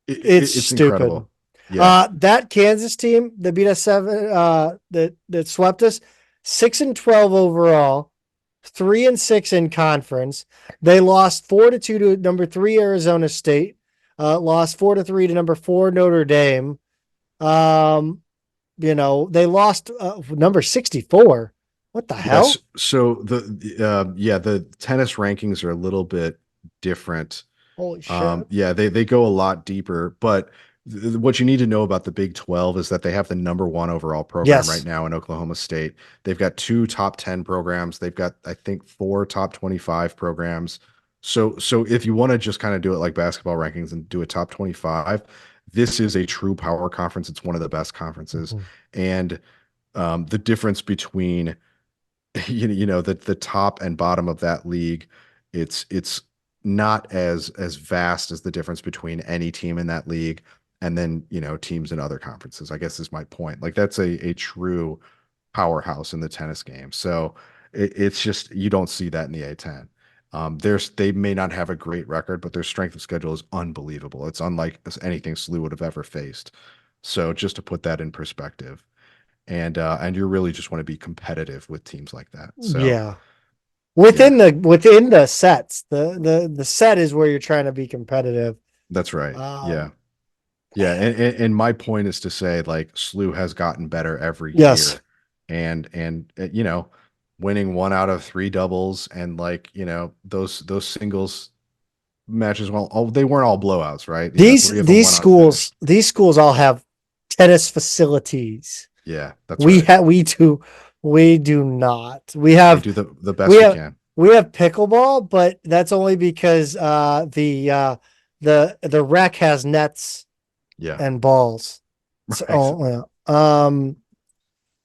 It's It's stupid. incredible. Yeah. That Kansas team that beat us that swept us, 6-12 overall, 3-6 in conference. They lost 4-2 to number 3 Arizona State. Lost 4-3 to number 4 Notre Dame. They lost number 64. What the hell? Yes. So the tennis rankings are a little bit different. Holy shit. Yeah, they go a lot deeper, but what you need to know about the Big 12 is that they have the number 1 overall program Yes. right now in Oklahoma State. They've got 2 top 10 programs. They've got, I think, 4 top 25 programs. So if you want to just kind of do it like basketball rankings and do a top 25, this is a true power conference. It's one of the best conferences. Mhm. And the difference between the top and bottom of that league, it's not as vast as the difference between any team in that league and then teams in other conferences, I guess, is my point. Like, that's a true powerhouse in the tennis game. So it's just, you don't see that in the A10. They may not have a great record, but their strength of schedule is unbelievable. It's unlike anything SLU would have ever faced. So just to put that in perspective, and you really just want to be competitive with teams like that. So Yeah. Within the sets, the set is where you're trying to be competitive. that's right. Yeah. And my point is to say, like, SLU has gotten better every Yes. year, and winning 1 out of 3 doubles, and those singles matches. Well, they weren't all blowouts, right? 3 of them These went on finish. schools all have tennis facilities. Yeah, that's right. We do not. We They have do the best we can. we have pickleball, but that's only because the rec has nets Yeah. and balls. So, Right.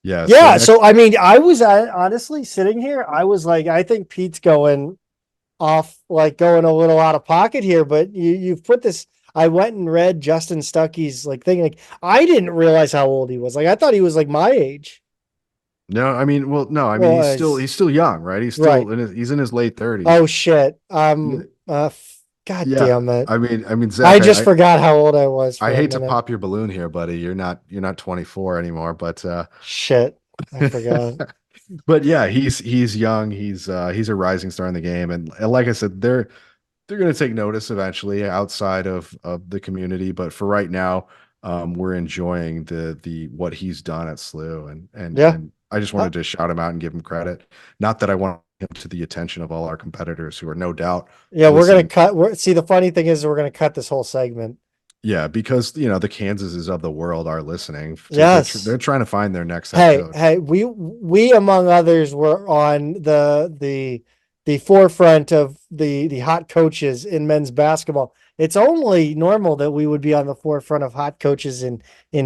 Yeah. yeah. So I mean, I was honestly sitting here. I was like, I think Pete's going off, like going a little out of pocket here. But you've put this. I went and read Justin Stuckey's like thing. Like, I didn't realize how old he was. Like, I thought he was like my age. No, I mean, he's still young, right? He's still Right. he's in his late 30s. Oh shit. God Yeah. damn it. I mean, Zach, I just forgot how old I was. I hate to pop your balloon here, buddy. You're not 24 anymore, but shit, I forgot. but yeah, he's young. He's a rising star in the game, and like I said, they're going to take notice eventually outside of the community. But for right now, we're enjoying the what he's done at SLU, and I just wanted to shout him out and give him credit. Not that I want him to the attention of all our competitors who are no doubt. Yeah, we're gonna cut. See, the funny thing is, we're gonna cut this whole segment. Yeah, because the Kansases of the world are listening. Yes, they're trying to find their next head coach. Hey, we among others were on the forefront of the hot coaches in men's basketball. It's only normal that we would be on the forefront of hot coaches in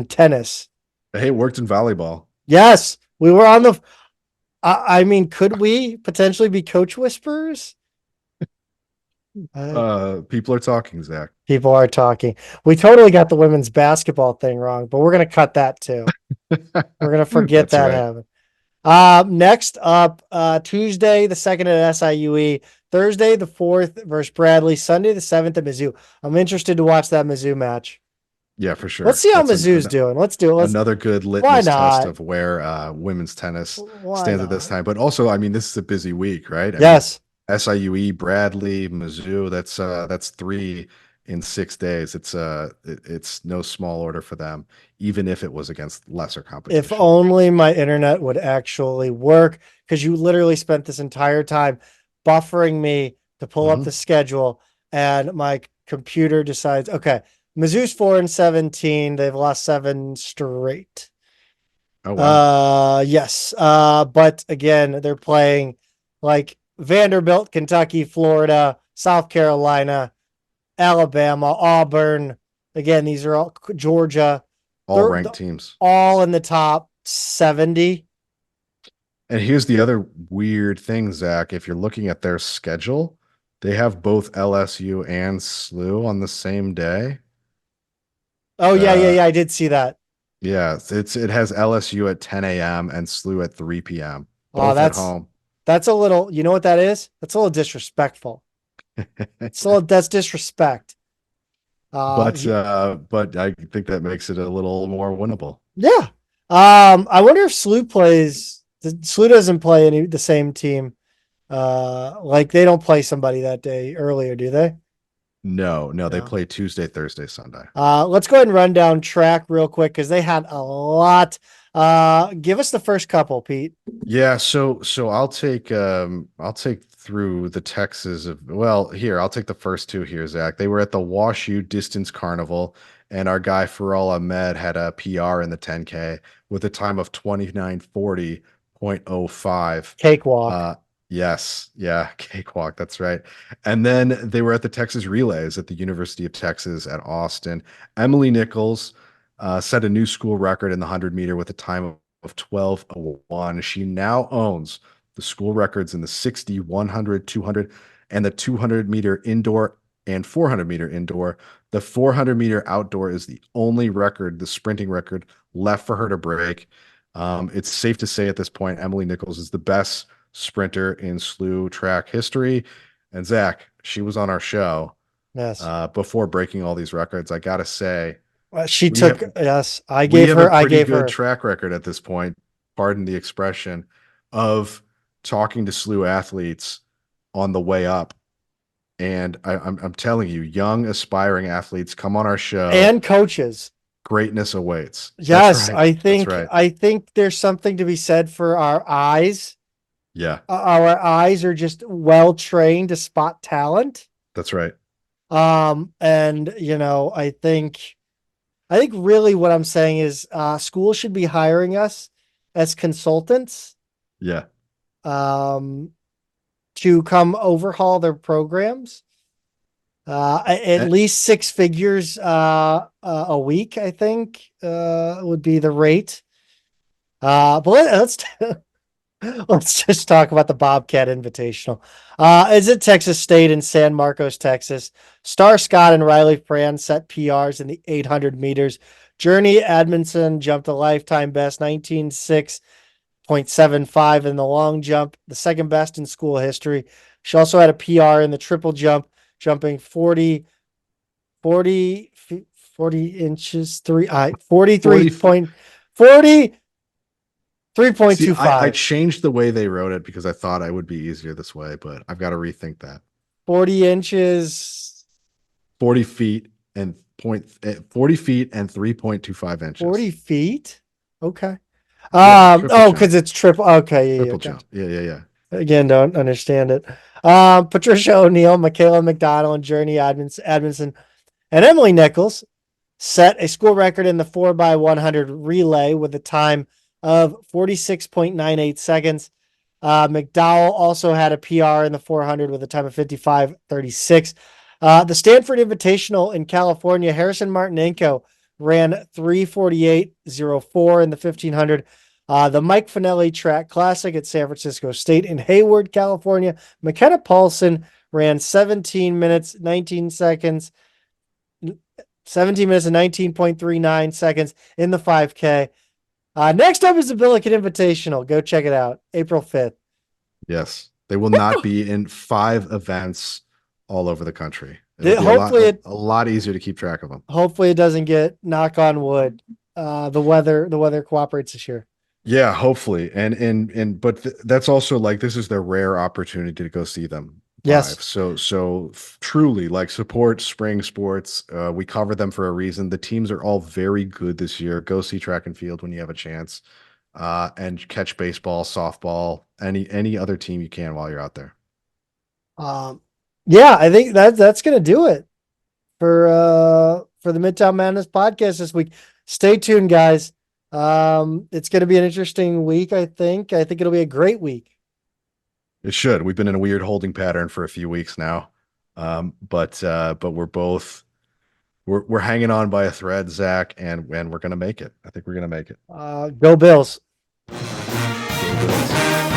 tennis. Hey, it worked in volleyball. Yes, we were on the. I mean, could we potentially be coach whisperers? People are talking, Zach. People are talking. We totally got the women's basketball thing wrong, but we're gonna cut that too. We're gonna forget That's that right. happened. Next up, Tuesday the 2nd at SIUE, Thursday the 4th versus Bradley, Sunday the 7th at Mizzou. I'm interested to watch that Mizzou match. Yeah, for sure. Let's see how Mizzou's doing. Let's do it. Another good litmus test of where women's tennis stands at this time. But also, I mean, this is a busy week, right? Yes. SIUE, Bradley, Mizzou. That's 3 in 6 days. It's no small order for them, even if it was against lesser competition. If only my internet would actually work, because you literally spent this entire time buffering me to pull up the schedule, and my computer decides, okay, Mizzou's 4-17. They've lost 7 straight. Oh wow. Yes. But again, they're playing like Vanderbilt, Kentucky, Florida, South Carolina, Alabama, Auburn. Again, these are all Georgia. All ranked teams. All in the top 70. And here's the other weird thing, Zach. If you're looking at their schedule, they have both LSU and SLU on the same day. Oh, yeah. I did see that. Yeah, it has LSU at 10 a.m. and SLU at 3 p.m. Both at home. That's a little, you know what that is? That's a little disrespectful. That's disrespect. But I think that makes it a little more winnable. Yeah. I wonder if SLU plays. SLU doesn't play the same team. Like they don't play somebody that day earlier, do they? No, they play Tuesday, Thursday, Sunday. Let's go ahead and run down track real quick because they had a lot. Give us the first couple, Pete. Yeah, so I'll take through the Texas I'll take the first 2 here, Zach. They were at the WashU Distance Carnival, and our guy Faral Ahmed had a PR in the 10K with a time of 29:40.05. Cakewalk. Yes. Yeah. Cakewalk. That's right. And then they were at the Texas Relays at the University of Texas at Austin. Emily Nichols set a new school record in the 100-meter with a time of 12:01. She now owns the school records in the 60, 100, 200, and the 200-meter indoor and 400-meter indoor. The 400-meter outdoor is the only record, the sprinting record, left for her to break. It's safe to say at this point, Emily Nichols is the best sprinter in SLU track history. And Zach, she was on our show before breaking all these records. I gotta say, I gave her a good track record at this point, pardon the expression, of talking to SLU athletes on the way up. And I'm telling you, young aspiring athletes come on our show, and coaches. Greatness awaits. Yes, right. I think there's something to be said for our eyes. Yeah. Our eyes are just well trained to spot talent. That's right. And I think really what I'm saying is schools should be hiring us as consultants. Yeah. To come overhaul their programs. At least 6 figures a week, I think, would be the rate. But let's just talk about the Bobcat Invitational. It's at Texas State in San Marcos, Texas. Star Scott and Riley Fran set PRs in the 800 meters. Journey Admonson jumped a lifetime best, 19.6.75 in the long jump, the second best in school history. She also had a PR in the triple jump, jumping 40 inches, 3.25. I changed the way they wrote it because I thought I would be easier this way, but I've got to rethink that. 40 inches, 40 feet and 3.25 inches. 40 feet. Okay. Because it's triple. Okay. Triple jump. Yeah. Again, don't understand it. Patricia O'Neill, Michaela McDonald, and Journey Admonson, and Emily Nichols set a school record in the 4x100 relay with a time of 46.98 seconds. McDowell also had a PR in the 400 with a time of 55.36. The Stanford Invitational in California, Harrison Martinenko ran 3:48.04 in the 1500. The Mike Finelli Track Classic at San Francisco State in Hayward, California, McKenna Paulson ran 17 minutes, 19 seconds, 17 minutes and 19.39 seconds in the 5K. Next up is the Billiken Invitational. Go check it out. April 5th. Yes. They will not be in 5 events all over the country. Hopefully a lot easier to keep track of them. Hopefully it doesn't get, knock on wood. The weather cooperates this year. Yeah, hopefully. But that's also like, this is their rare opportunity to go see them. Yes. So truly, like, support spring sports. We cover them for a reason. The teams are all very good this year. Go see track and field when you have a chance, and catch baseball, softball, any other team you can while you're out there. Yeah, I think that's gonna do it for the Midtown Madness podcast this week. Stay tuned, guys. It's gonna be an interesting week. I think it'll be a great week. It should. We've been in a weird holding pattern for a few weeks now. But we're hanging on by a thread, Zach, and we're gonna make it. I think we're gonna make it. Go Bills. Go Bills.